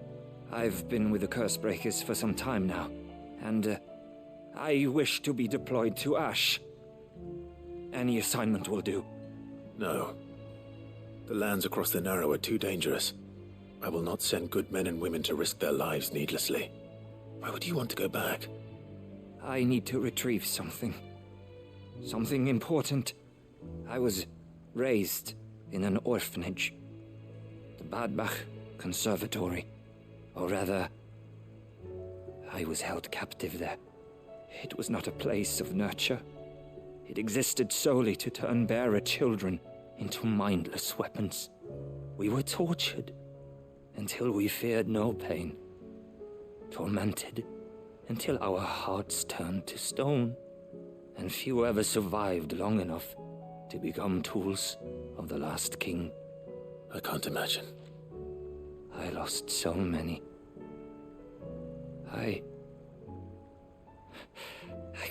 I've been with the Cursebreakers for some time now, and I wish to be deployed to Ash. Any assignment will do. No. The lands across the Narrow are too dangerous. I will not send good men and women to risk their lives needlessly. Why would you want to go back? I need to retrieve something. Something important. I was raised in an orphanage. The Badbach Conservatory. Or rather, I was held captive there. It was not a place of nurture. It existed solely to turn bearer children into mindless weapons. We were tortured until we feared no pain. Tormented until our hearts turned to stone, and few ever survived long enough to become tools of the last king. I can't imagine. I lost so many. I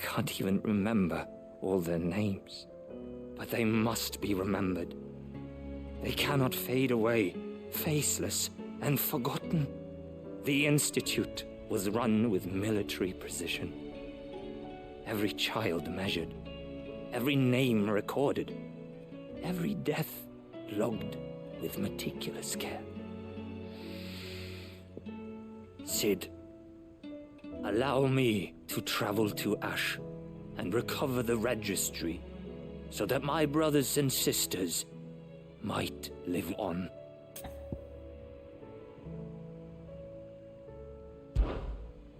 can't even remember all their names, but they must be remembered. They cannot fade away, faceless and forgotten. The Institute was run with military precision. Every child measured, every name recorded, every death logged with meticulous care. Sid, allow me to travel to Ash and recover the registry so that my brothers and sisters might live on.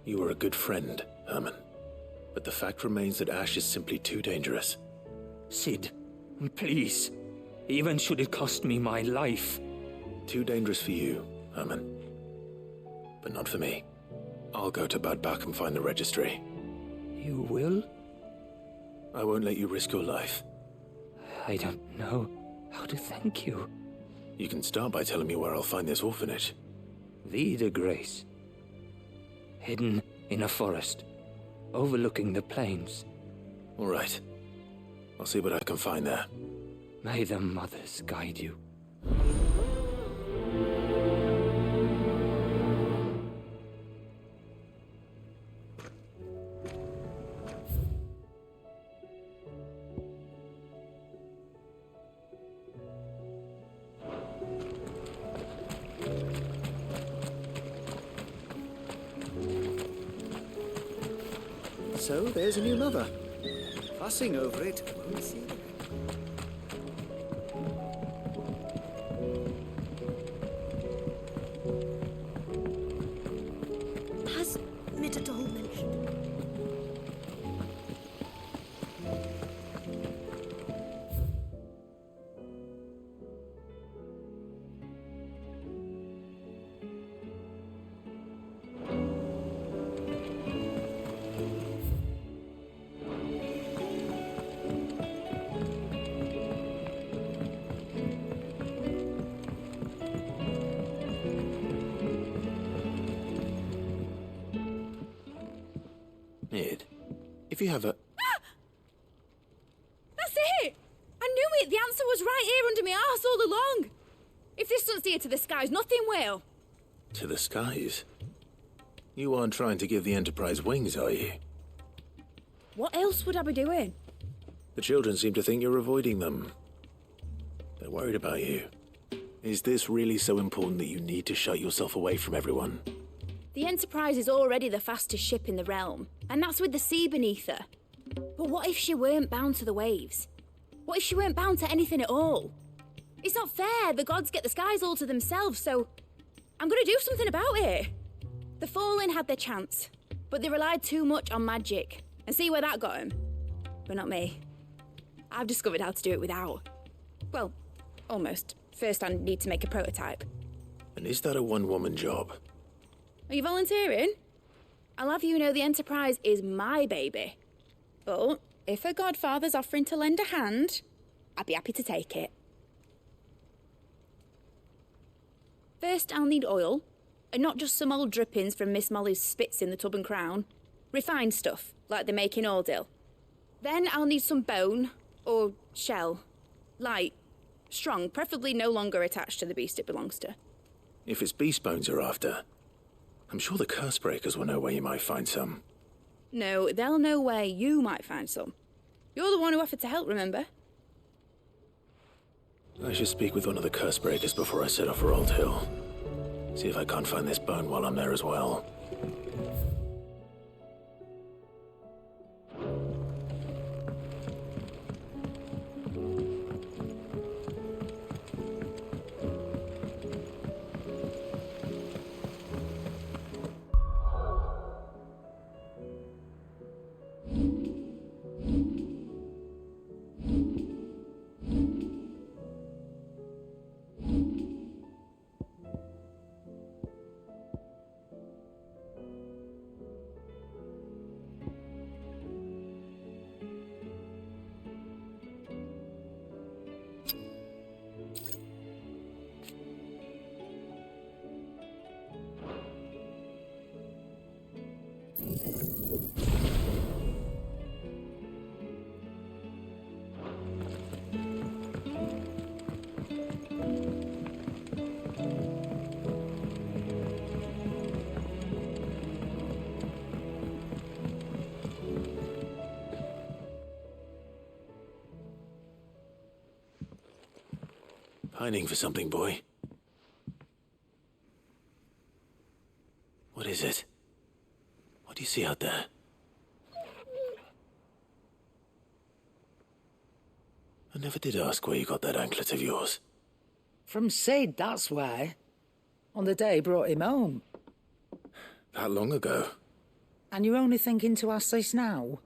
You were a good friend, Herman. But the fact remains that Ash is simply too dangerous. Sid, please. Even should it cost me my life, Too dangerous for you, Herman. But not for me. I'll go to Bad Bach and find the registry. You will? I won't let you risk your life. I don't know how to thank you. You can start by telling me where I'll find this orphanage. Vie de Grace. Hidden in a forest, overlooking the plains. All right. I'll see what I can find there. May the mothers guide you. So, there's a new mother. Fussing over it. Won't see. Has Midadol mentioned? Nid, if you have a... That's it! I knew it! The answer was right here under my arse all along! If this doesn't steer to the skies, nothing will! To the skies? You aren't trying to give the Enterprise wings, are you? What else would I be doing? The children seem to think you're avoiding them. They're worried about you. Is this really so important that you need to shut yourself away from everyone? The Enterprise is already the fastest ship in the realm, and that's with the sea beneath her. But what if she weren't bound to the waves? What if she weren't bound to anything at all? It's not fair. The gods get the skies all to themselves, so I'm gonna do something about it. The Fallen had their chance, but they relied too much on magic. And see where that got them? But not me. I've discovered how to do it without. Well, almost. First I need to make a prototype. And is that a one-woman job? Are you volunteering? I'll have you know the Enterprise is my baby. But if her godfather's offering to lend a hand, I'd be happy to take it. First, I'll need oil, and not just some old drippings from Miss Molly's spits in the tub and crown. Refined stuff, like they make in Ordil. Then I'll need some bone, or shell. Light, strong, preferably no longer attached to the beast it belongs to. If it's beast bones you're after, I'm sure the Cursebreakers will know where you might find some. No, they'll know where you might find some. You're the one who offered to help, remember? I should speak with one of the Cursebreakers before I set off for Old Hill. See if I can't find this bone while I'm there as well. Pining for something, boy. What is it? What do you see out there? I never did ask where you got that anklet of yours. From Sid, that's why. On the day he brought him home. That long ago? And you're only thinking to ask this now?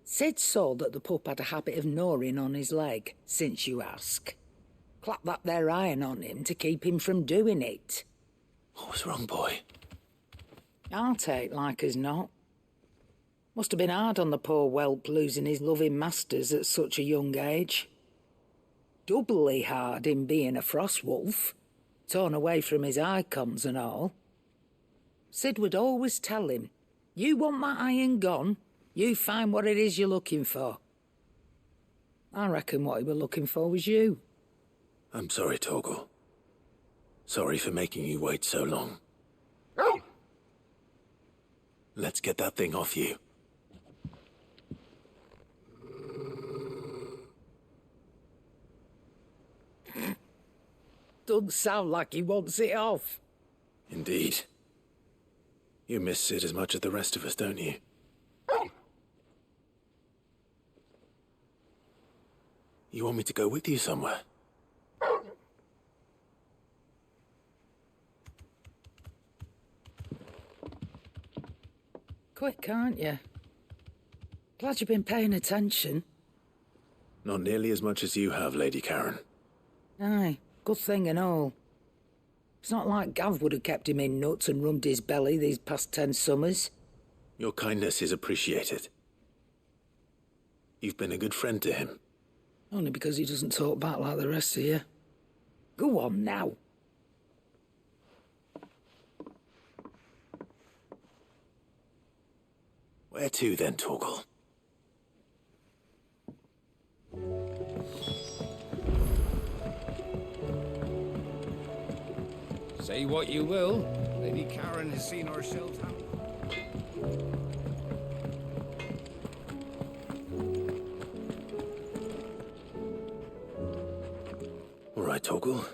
Sid saw that the pup had a habit of gnawing on his leg, since you ask. Clap that there iron on him to keep him from doing it. What was wrong, boy? I'll take like as not. Must have been hard on the poor whelp losing his loving masters at such a young age. Doubly hard in being a frost wolf, torn away from his icons and all. Sid would always tell him, you want that iron gone, you find what it is you're looking for. I reckon what he were looking for was you. I'm sorry, Torgal. Sorry for making you wait so long. Let's get that thing off you. Doesn't sound like he wants it off. Indeed. You miss Sid as much as the rest of us, don't you? You want me to go with you somewhere? Quick, aren't you? Glad you've been paying attention. Not nearly as much as you have, Lady Karen. Aye, good thing and all. It's not like Gav would have kept him in nuts and rubbed his belly these past 10 summers. Your kindness is appreciated. You've been a good friend to him. Only because he doesn't talk back like the rest of you. Go on now. Where to then, Torgal? Say what you will, Lady Karen has seen ourselves happen. All right, Torgal.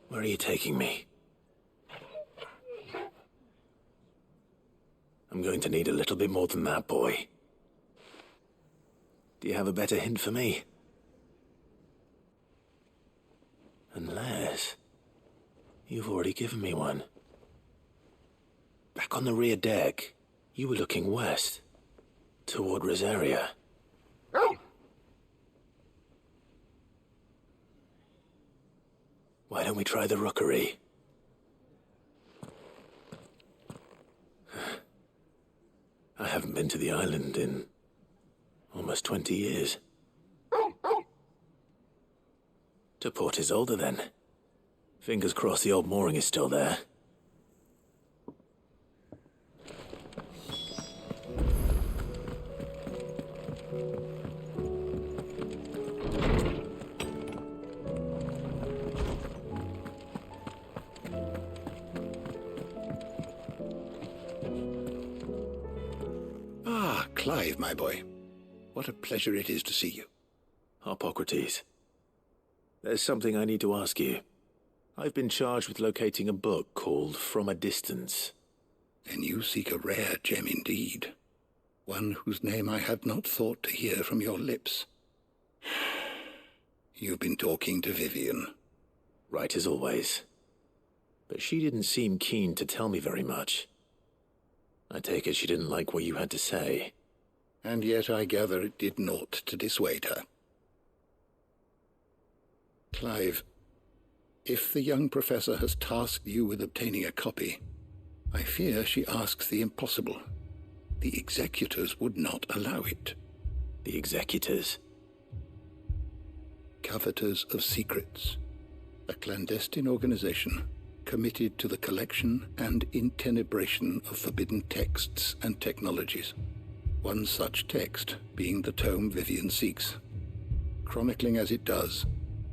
Where are you taking me? I'm going to need a little bit more than that, boy. Do you have a better hint for me? Unless... you've already given me one. Back on the rear deck, you were looking west, toward Rosaria. Why don't we try the rookery? I haven't been to the island in almost 20 years. To Port Isolde, then. Fingers crossed the old mooring is still there. Ah, Clive, my boy. What a pleasure it is to see you. Hippocrates. There's something I need to ask you. I've been charged with locating a book called From a Distance. Then you seek a rare gem indeed. One whose name I had not thought to hear from your lips. You've been talking to Vivian. Right as always. But she didn't seem keen to tell me very much. I take it she didn't like what you had to say. And yet I gather it did naught to dissuade her. Clive, if the young professor has tasked you with obtaining a copy, I fear she asks the impossible. The executors would not allow it. The executors? Coveters of Secrets, a clandestine organization committed to the collection and intenebration of forbidden texts and technologies. One such text being the tome Vivian seeks, chronicling as it does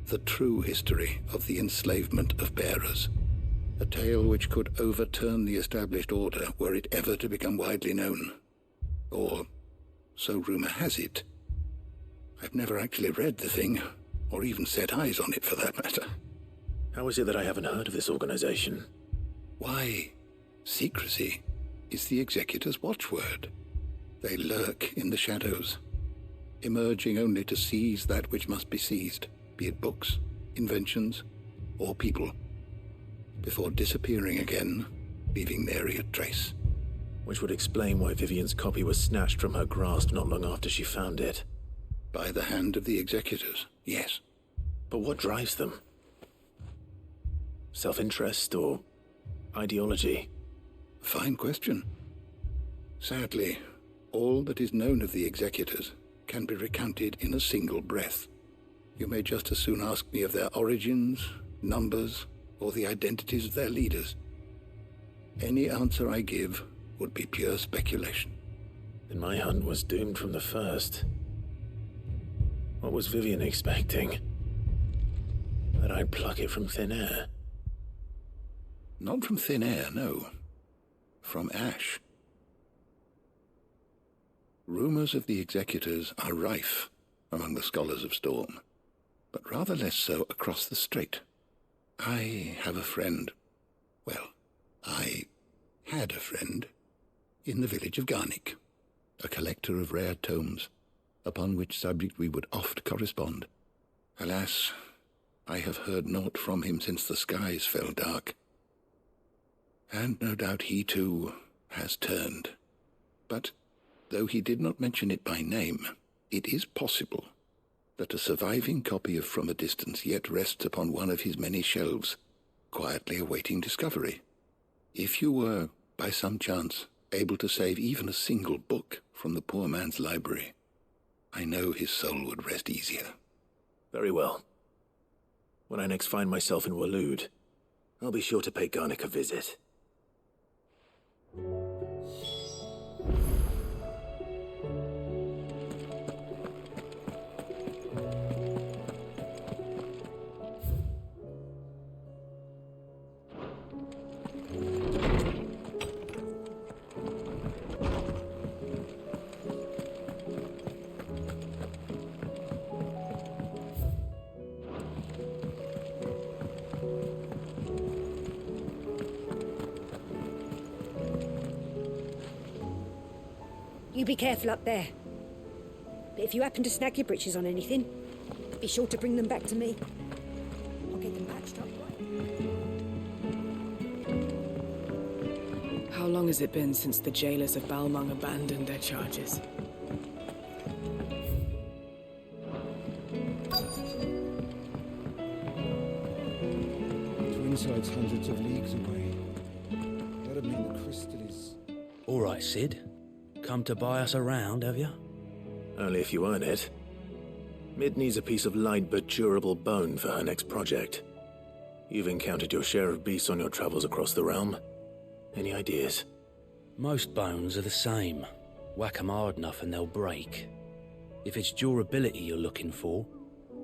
the true history of the enslavement of bearers, a tale which could overturn the established order were it ever to become widely known. Or, so rumor has it. I've never actually read the thing, or even set eyes on it for that matter. How is it that I haven't heard of this organization? Why, secrecy is the executor's watchword. They lurk in the shadows, emerging only to seize that which must be seized, be it books, inventions, or people, before disappearing again, leaving nary a trace. Which would explain why Vivian's copy was snatched from her grasp not long after she found it. By the hand of the executors, yes. But what drives them? Self-interest or ideology? Fine question. Sadly, all that is known of the executors can be recounted in a single breath. You may just as soon ask me of their origins, numbers, or the identities of their leaders. Any answer I give would be pure speculation. Then my hunt was doomed from the first. What was Vivian expecting? That I'd pluck it from thin air? Not from thin air, no. From ash. Rumors of the executors are rife among the scholars of Storm, but rather less so across the strait. I have a friend. Well, I had a friend in the village of Garnick, a collector of rare tomes, upon which subject we would oft correspond. Alas, I have heard naught from him since the skies fell dark. And no doubt he too has turned. But though he did not mention it by name, it is possible that a surviving copy of From a Distance yet rests upon one of his many shelves, quietly awaiting discovery. If you were, by some chance, able to save even a single book from the poor man's library, I know his soul would rest easier. Very well. When I next find myself in Waloed, I'll be sure to pay Garnick a visit. You be careful up there. But if you happen to snag your britches on anything, be sure to bring them back to me. I'll get them patched up right. How long has it been since the jailers of Balmung abandoned their charges? Twinside's hundreds of leagues away. That'd mean the crystal is... All right, Sid. Come to buy us around, have you? Only if you earn it. Mid needs a piece of light but durable bone for her next project. You've encountered your share of beasts on your travels across the realm. Any ideas? Most bones are the same. Whack 'em hard enough and they'll break. If it's durability you're looking for,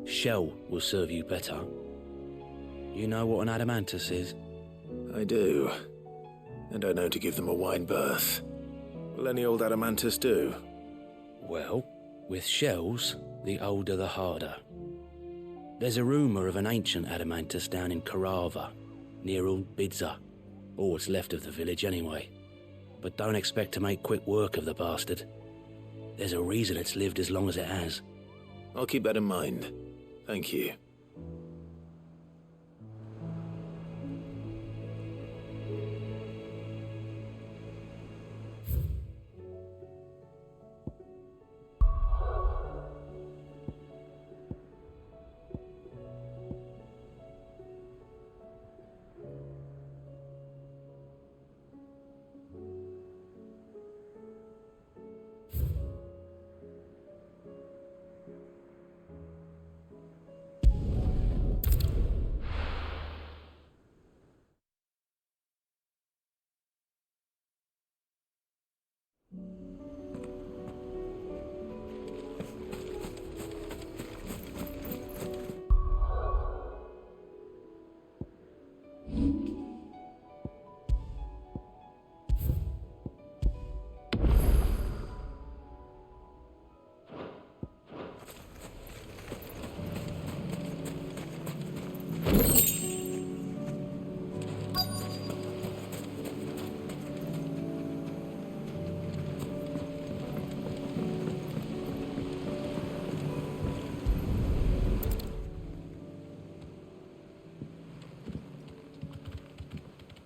shell will serve you better. You know what an adamantus is? I do. And I know to give them a wide berth. Will any old adamantus do? Well, with shells, the older the harder. There's a rumour of an ancient adamantus down in Karava, near Old Bidza, or what's left of the village anyway. But don't expect to make quick work of the bastard. There's a reason it's lived as long as it has. I'll keep that in mind. Thank you.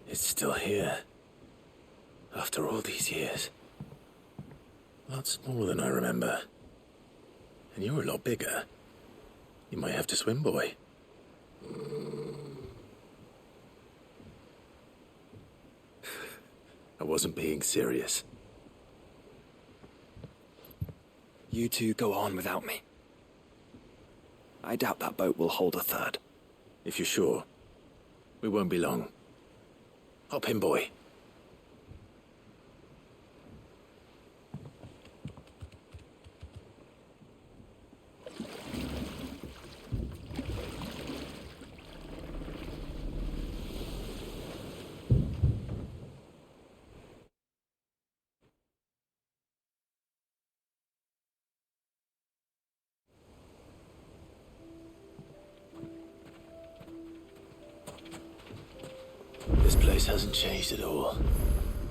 It's still here. After all these years. A lot smaller than I remember. And you're a lot bigger. You might have to swim, boy. I wasn't being serious. You two go on without me. I doubt that boat will hold a third. If you're sure, we won't be long. Hop in, boy. This place hasn't changed at all.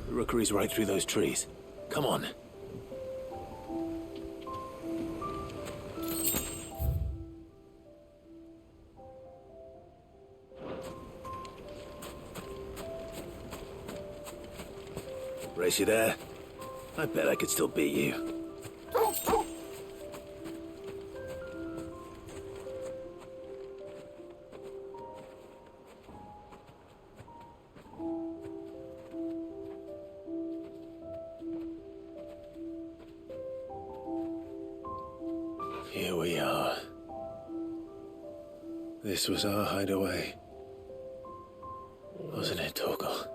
The rookery's right through those trees. Come on. Race you there? I bet I could still beat you. Here we are. This was our hideaway. Wasn't it, Torgal?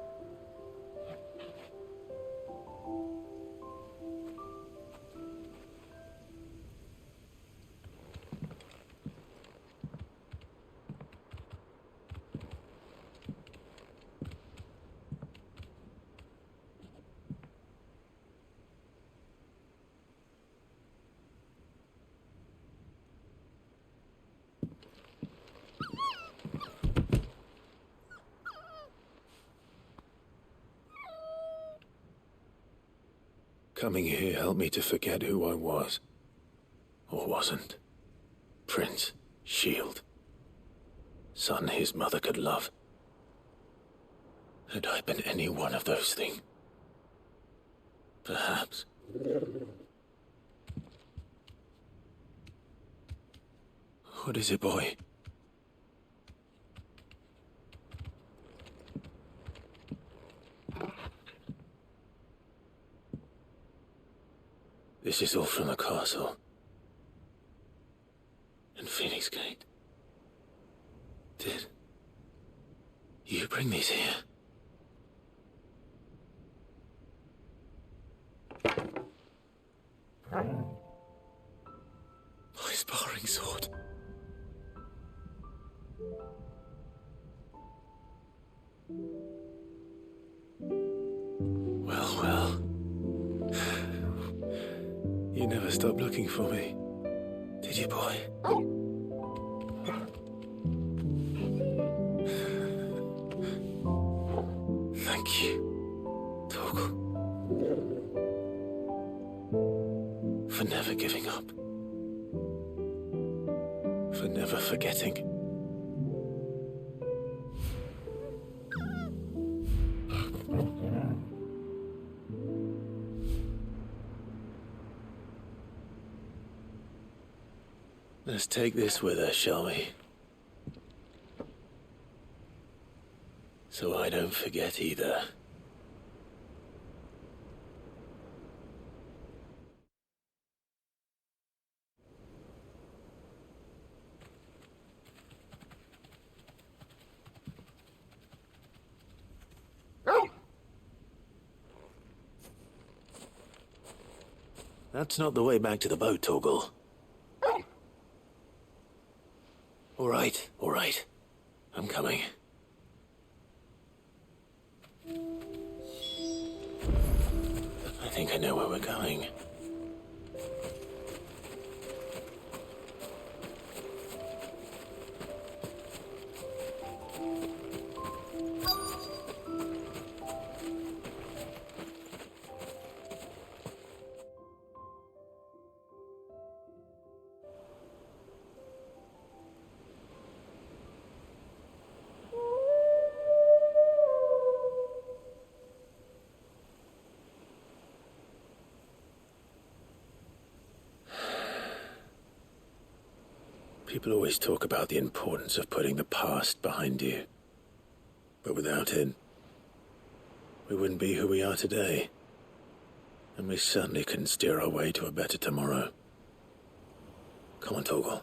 Coming here helped me to forget who I was. Or wasn't. Prince, shield. Son his mother could love. Had I been any one of those things? Perhaps. What is it, boy? This is all from the castle. And Phoenix Gate. Did you bring these here? My sparring sword. Well, well. You never stopped looking for me, did you, boy? Thank you, Torgal. For never giving up. For never forgetting. Let's take this with us, shall we? So I don't forget either. That's not the way back to the boat, Torgal. All right. I'm coming. I think I know where we're going. People always talk about the importance of putting the past behind you. But without it, we wouldn't be who we are today. And we certainly couldn't steer our way to a better tomorrow. Come on, Torgal.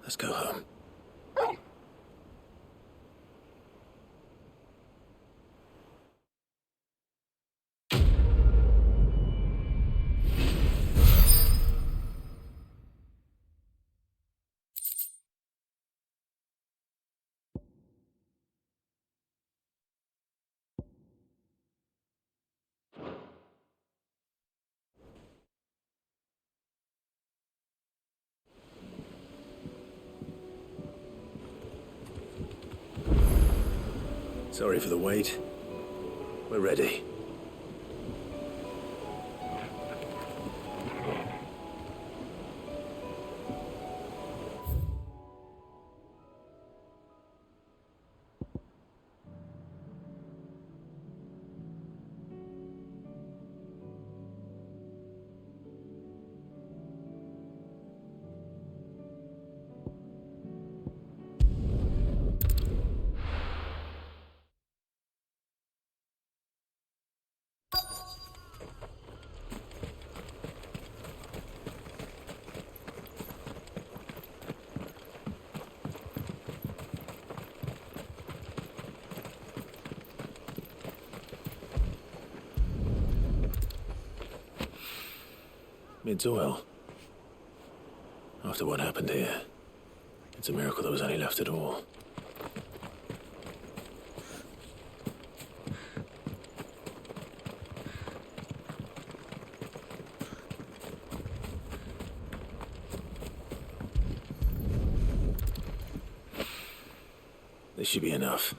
Let's go home. Sorry for the wait. We're ready. It's oil. After what happened here, it's a miracle there was any left at all. This should be enough.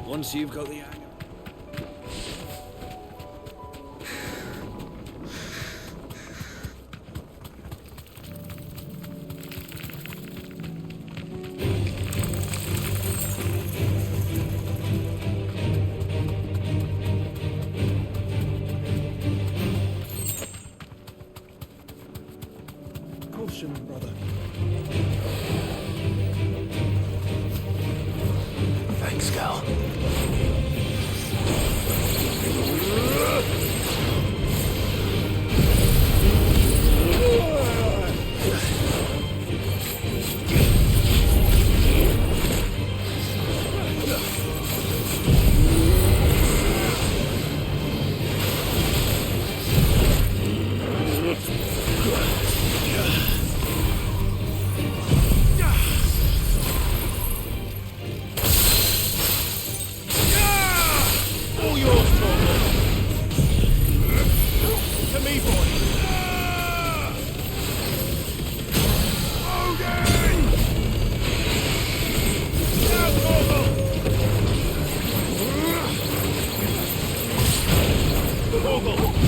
Once you've got the hang of it. Caution, brother. Thanks, Gal.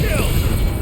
Kill!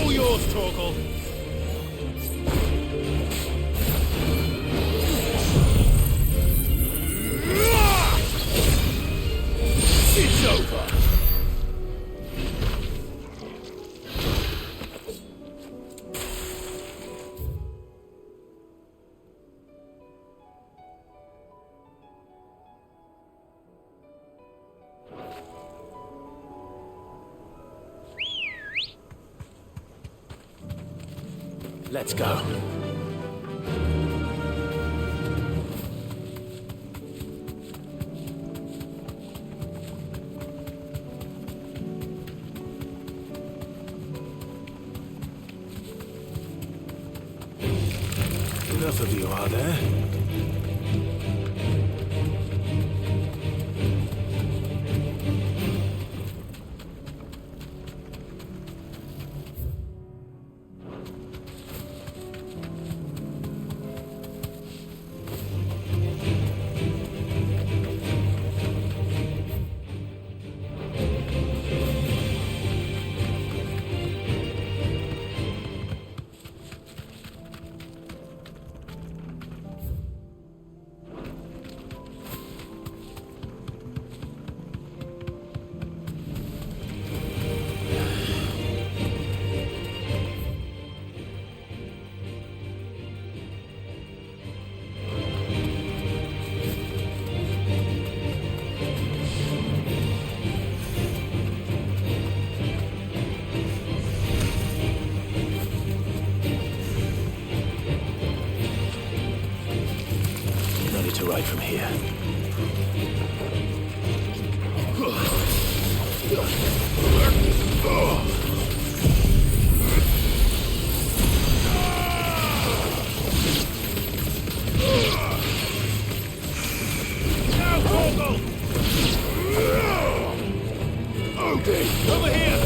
All yours, Torgal. It's over. Let's go. Enough of you, are there? Ready to ride from here. Now, Torgal! Okay, over here!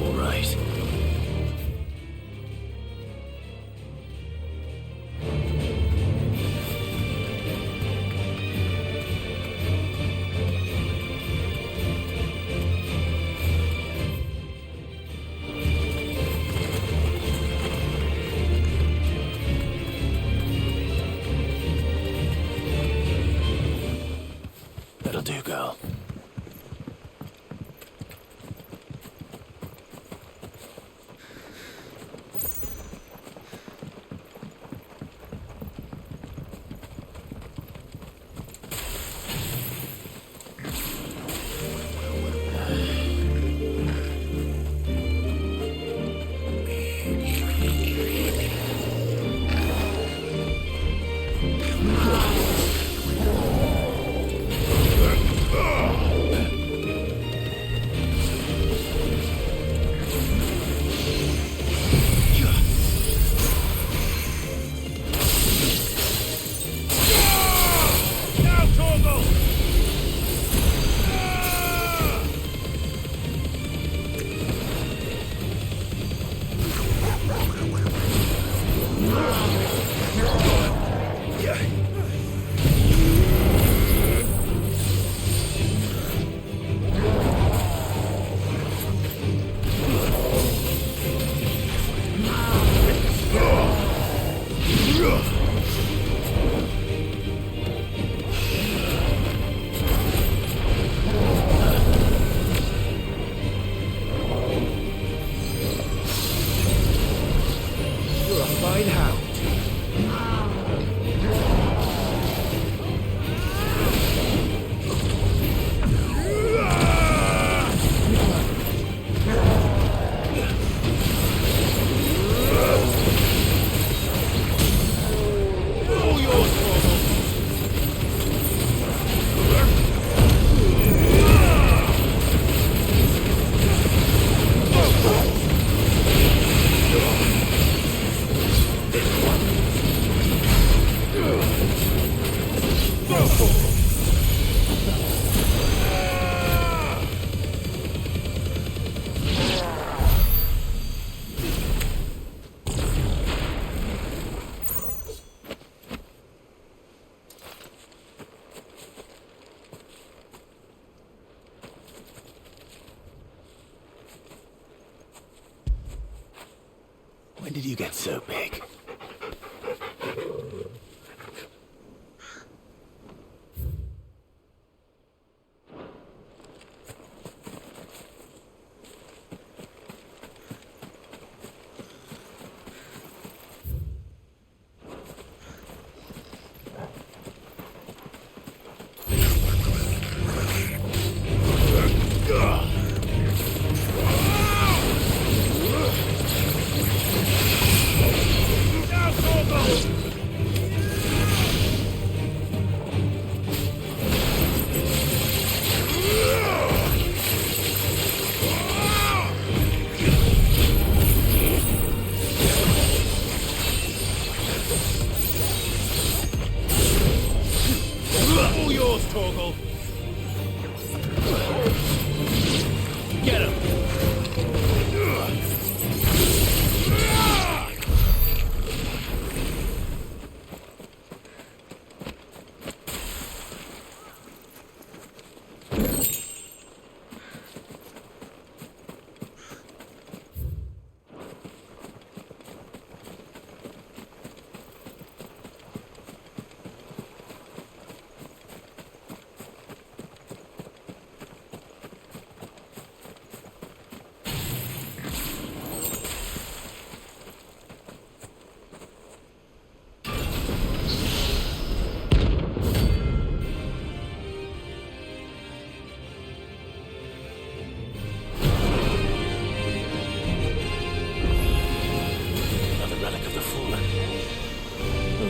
All right. That'll do, girl. Now, Torgal! When did you get so big? All yours, Torgal. Get him.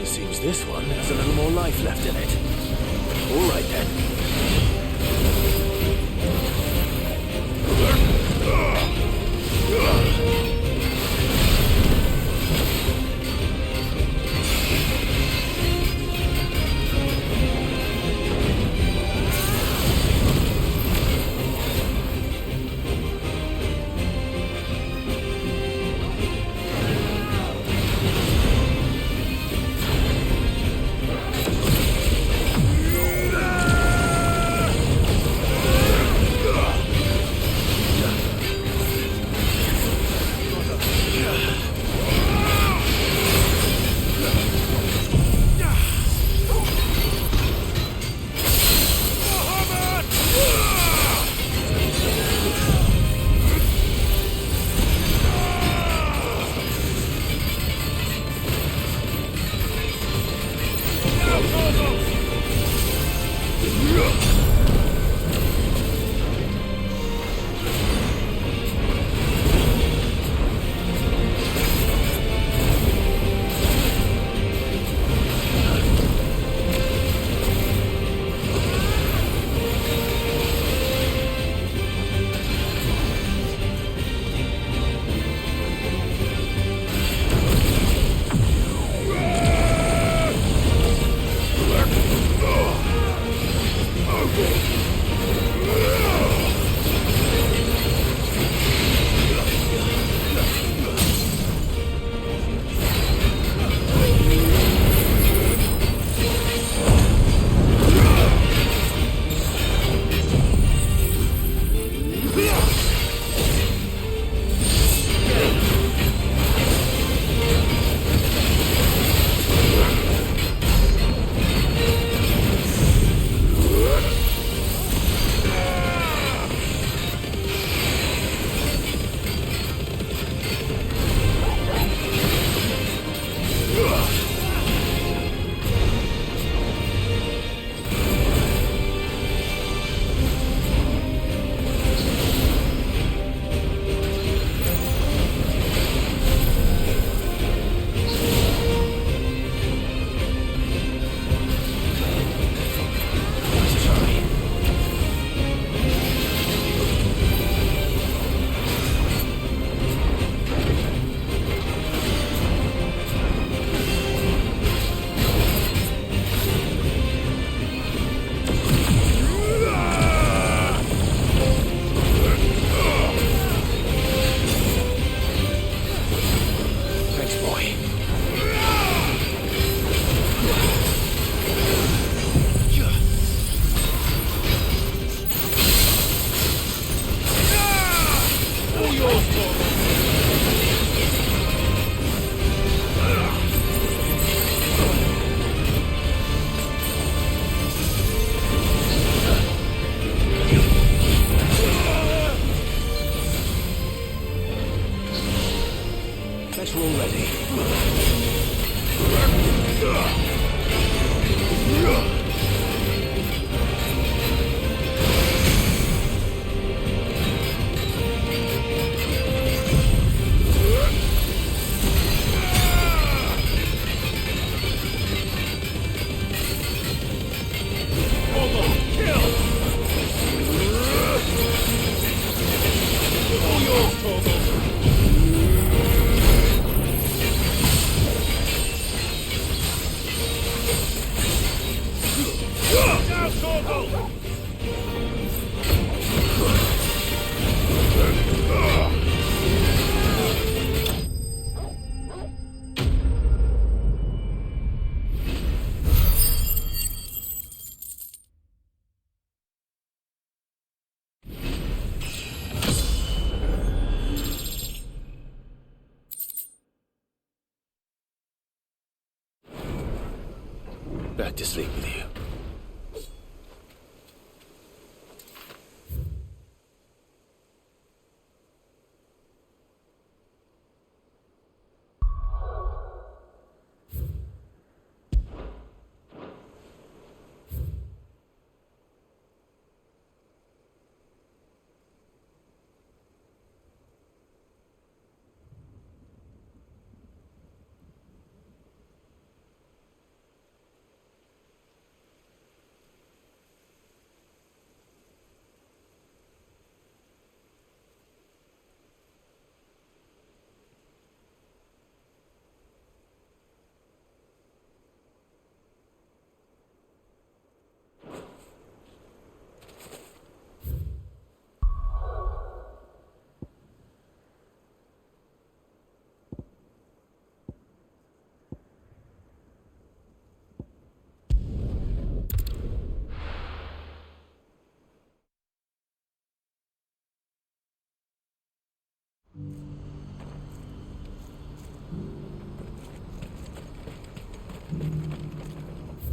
Seems this one has a little more life left in it. All right then. Okay. Back to sleep with you.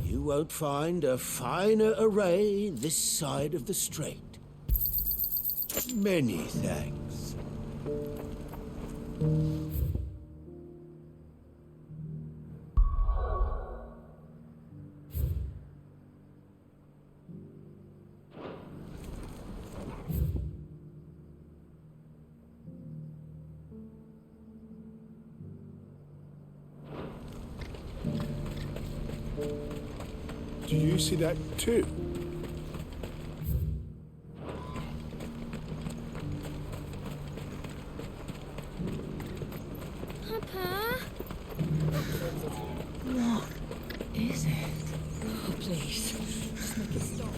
You won't find a finer array this side of the strait. Many thanks. Do you see that too? Papa? What is it? Oh, please. Just make it stop.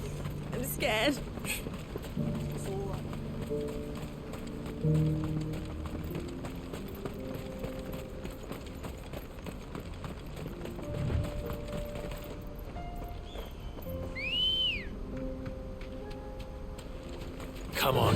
I'm scared. It's all right. Come on.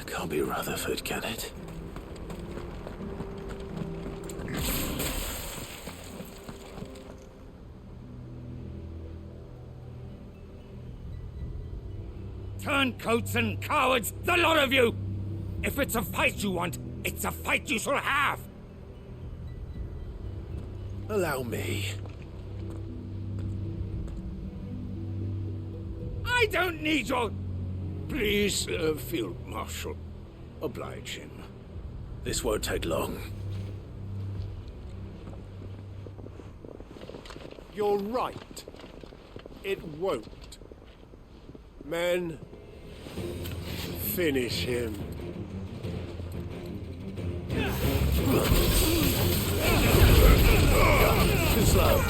Can't be Rutherford, can it? Turncoats and cowards, the lot of you! If it's a fight you want, it's a fight you shall have! Allow me. I don't need your... Please, Field Marshal. Oblige him. This won't take long. You're right. It won't. Men, finish him. Too slow.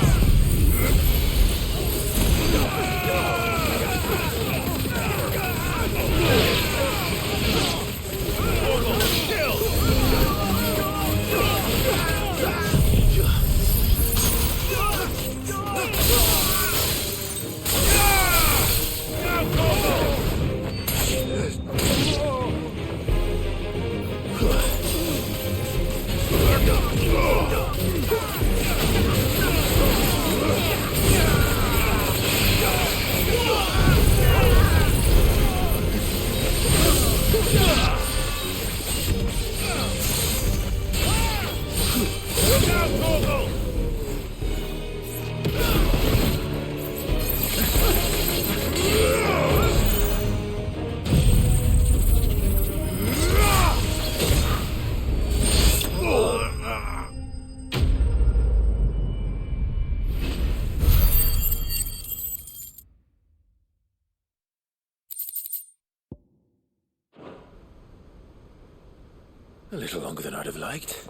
A little longer than I'd have liked.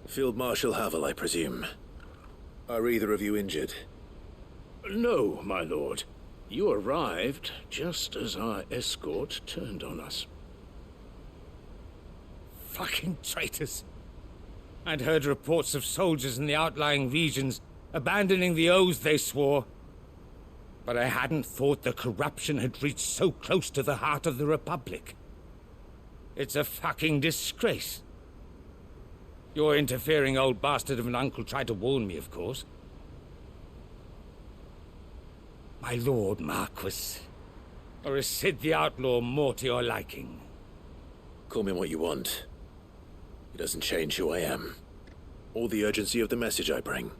Field Marshal Havel, I presume. Are either of you injured? No, my lord. You arrived just as our escort turned on us. Fucking traitors. I'd heard reports of soldiers in the outlying regions abandoning the oaths they swore. But I hadn't thought the corruption had reached so close to the heart of the Republic. It's a fucking disgrace. Your interfering old bastard of an uncle tried to warn me, of course. My lord Micless. Or is Sid the Outlaw more to your liking? Call me what you want. It doesn't change who I am, or the urgency of the message I bring.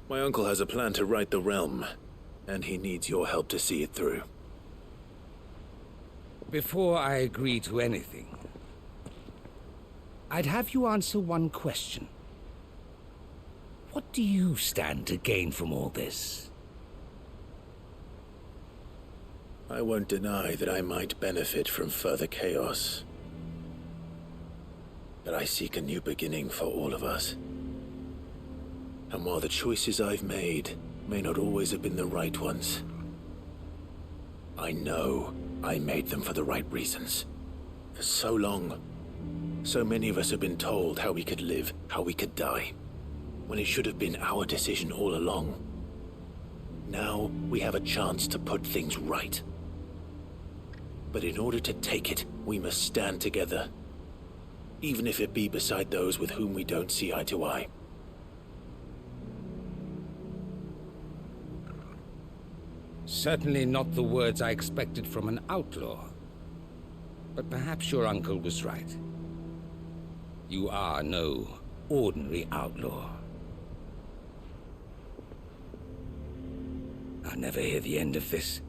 My uncle has a plan to right the realm, and he needs your help to see it through. Before I agree to anything, I'd have you answer one question. What do you stand to gain from all this? I won't deny that I might benefit from further chaos. But I seek a new beginning for all of us. And while the choices I've made may not always have been the right ones, I know I made them for the right reasons. For so long, so many of us have been told how we could live, how we could die, when it should have been our decision all along. Now we have a chance to put things right. But in order to take it, we must stand together. Even if it be beside those with whom we don't see eye to eye. Certainly not the words I expected from an outlaw. But perhaps your uncle was right. You are no ordinary outlaw. I'll never hear the end of this.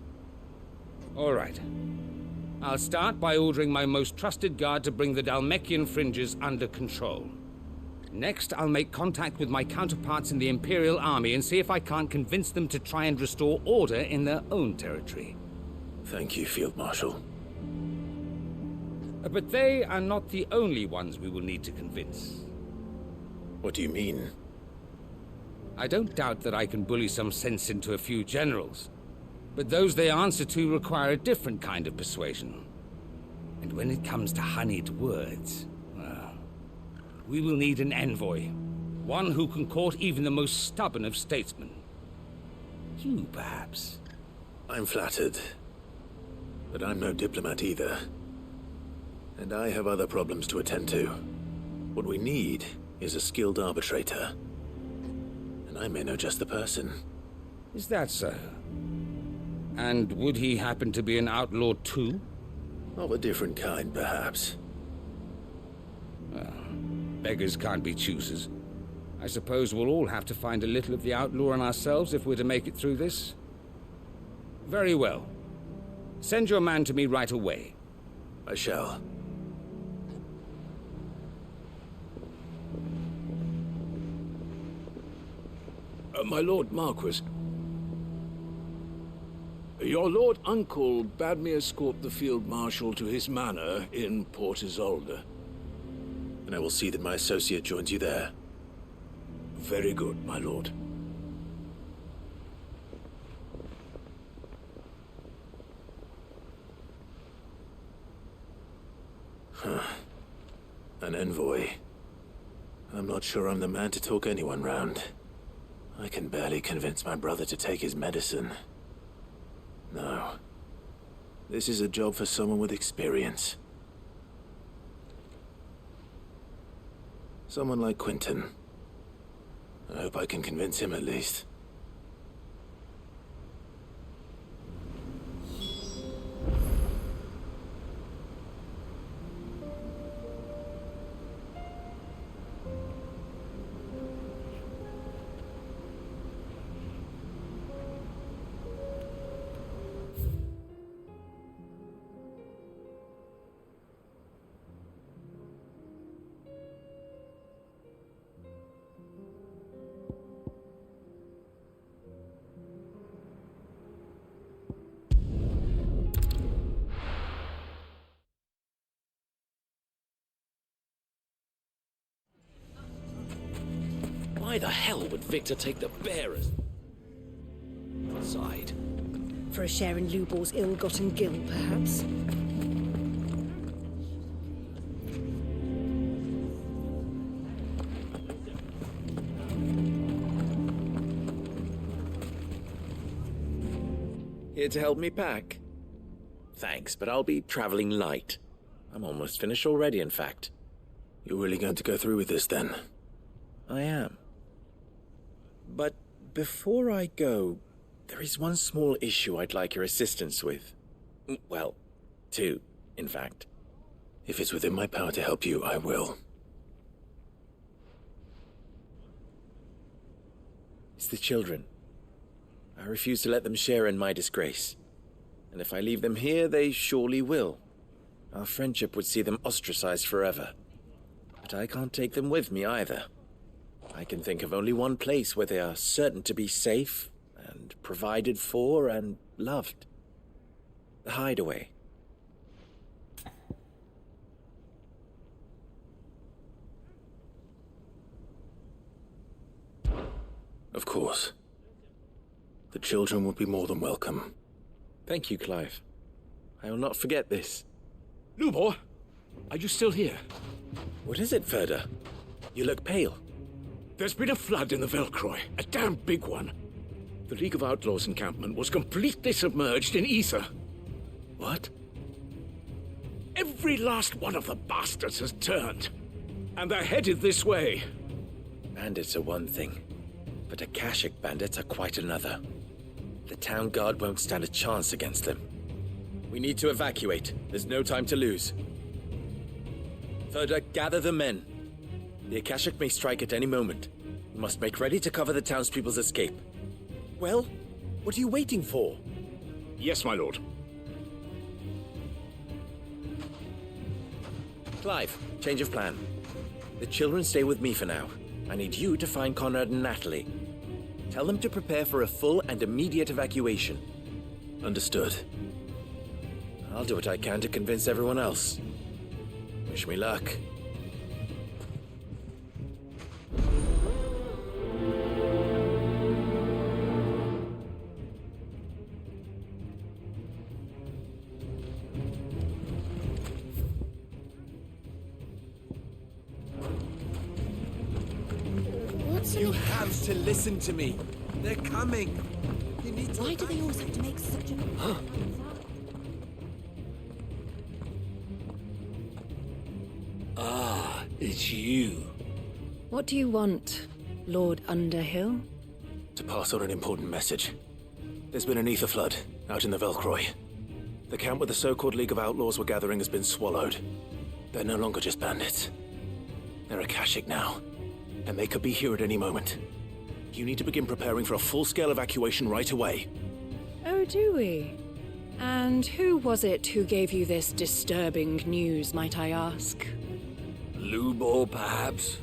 All right. I'll start by ordering my most trusted guard to bring the Dhalmekian fringes under control. Next, I'll make contact with my counterparts in the Imperial Army and see if I can't convince them to try and restore order in their own territory. Thank you, Field Marshal. But they are not the only ones we will need to convince. What do you mean? I don't doubt that I can bully some sense into a few generals. But those they answer to require a different kind of persuasion. And when it comes to honeyed words, well, we will need an envoy. One who can court even the most stubborn of statesmen. You, perhaps. I'm flattered. But I'm no diplomat either. And I have other problems to attend to. What we need is a skilled arbitrator. And I may know just the person. Is that so? And would he happen to be an outlaw too? Of a different kind, perhaps. Well, beggars can't be choosers. I suppose we'll all have to find a little of the outlaw in ourselves if we're to make it through this. Very well. Send your man to me right away. I shall. My Lord Marquis, your Lord Uncle bade me escort the Field Marshal to his manor in Port Isolde. And I will see that my associate joins you there. Very good, my lord. Huh. An envoy. I'm not sure I'm the man to talk anyone round. I can barely convince my brother to take his medicine. No. This is a job for someone with experience. Someone like Quentin. I hope I can convince him at least. Why the hell would Victor take the bearers side? For a share in Lubor's ill-gotten gil, perhaps? Here to help me pack? Thanks, but I'll be traveling light. I'm almost finished already, in fact. You're really going to go through with this, then? I am. But before I go, there is one small issue I'd like your assistance with. Well, two, in fact. If it's within my power to help you, I will. It's the children. I refuse to let them share in my disgrace. And if I leave them here, they surely will. Our friendship would see them ostracized forever. But I can't take them with me either. I can think of only one place where they are certain to be safe and provided for and loved. The Hideaway. Of course. The children would be more than welcome. Thank you, Clive. I will not forget this. Lubor, are you still here? What is it, Ferda? You look pale. There's been a flood in the Velcroy, a damn big one. The League of Outlaws encampment was completely submerged in ether. What? Every last one of the bastards has turned, and they're headed this way. Bandits are one thing, but Akashic bandits are quite another. The town guard won't stand a chance against them. We need to evacuate. There's no time to lose. Ferda, gather the men. The Akashic may strike at any moment. We must make ready to cover the townspeople's escape. Well, what are you waiting for? Yes, my lord. Clive, change of plan. The children stay with me for now. I need you to find Conrad and Natalie. Tell them to prepare for a full and immediate evacuation. Understood. I'll do what I can to convince everyone else. Wish me luck. You have to listen to me. They're coming. You need to. Why do they always have to make such a... Ah, it's you. What do you want, Lord Underhill? To pass on an important message. There's been an ether flood out in the Velcroy. The camp where the so-called League of Outlaws were gathering has been swallowed. They're no longer just bandits. They're Akashic now, and they could be here at any moment. You need to begin preparing for a full-scale evacuation right away. Oh, do we? And who was it who gave you this disturbing news, might I ask? Lubor, perhaps?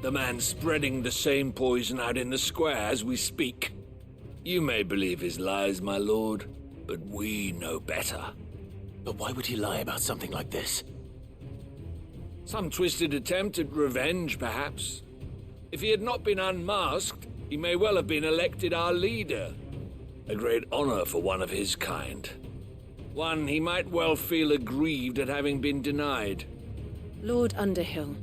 The man spreading the same poison out in the square as we speak. You may believe his lies, my lord, but we know better. But why would he lie about something like this? Some twisted attempt at revenge, perhaps. If he had not been unmasked, he may well have been elected our leader. A great honor for one of his kind. One he might well feel aggrieved at having been denied. Lord Underhill,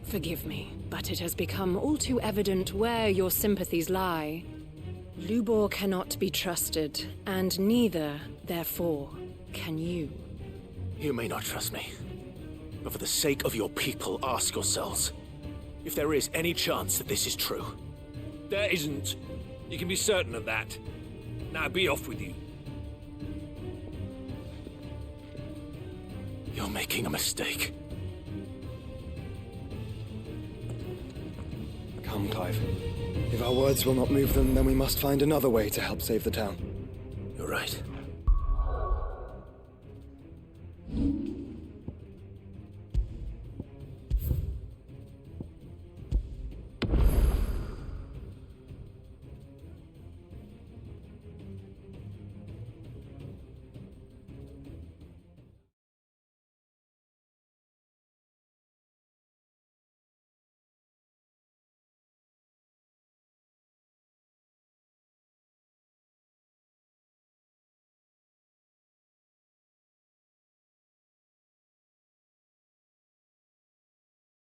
forgive me, but it has become all too evident where your sympathies lie. Lubor cannot be trusted, and neither, therefore, can you. You may not trust me, but for the sake of your people, ask yourselves, if there is any chance that this is true. There isn't. You can be certain of that. Now be off with you. You're making a mistake. Come, Clive. If our words will not move them, then we must find another way to help save the town. You're right.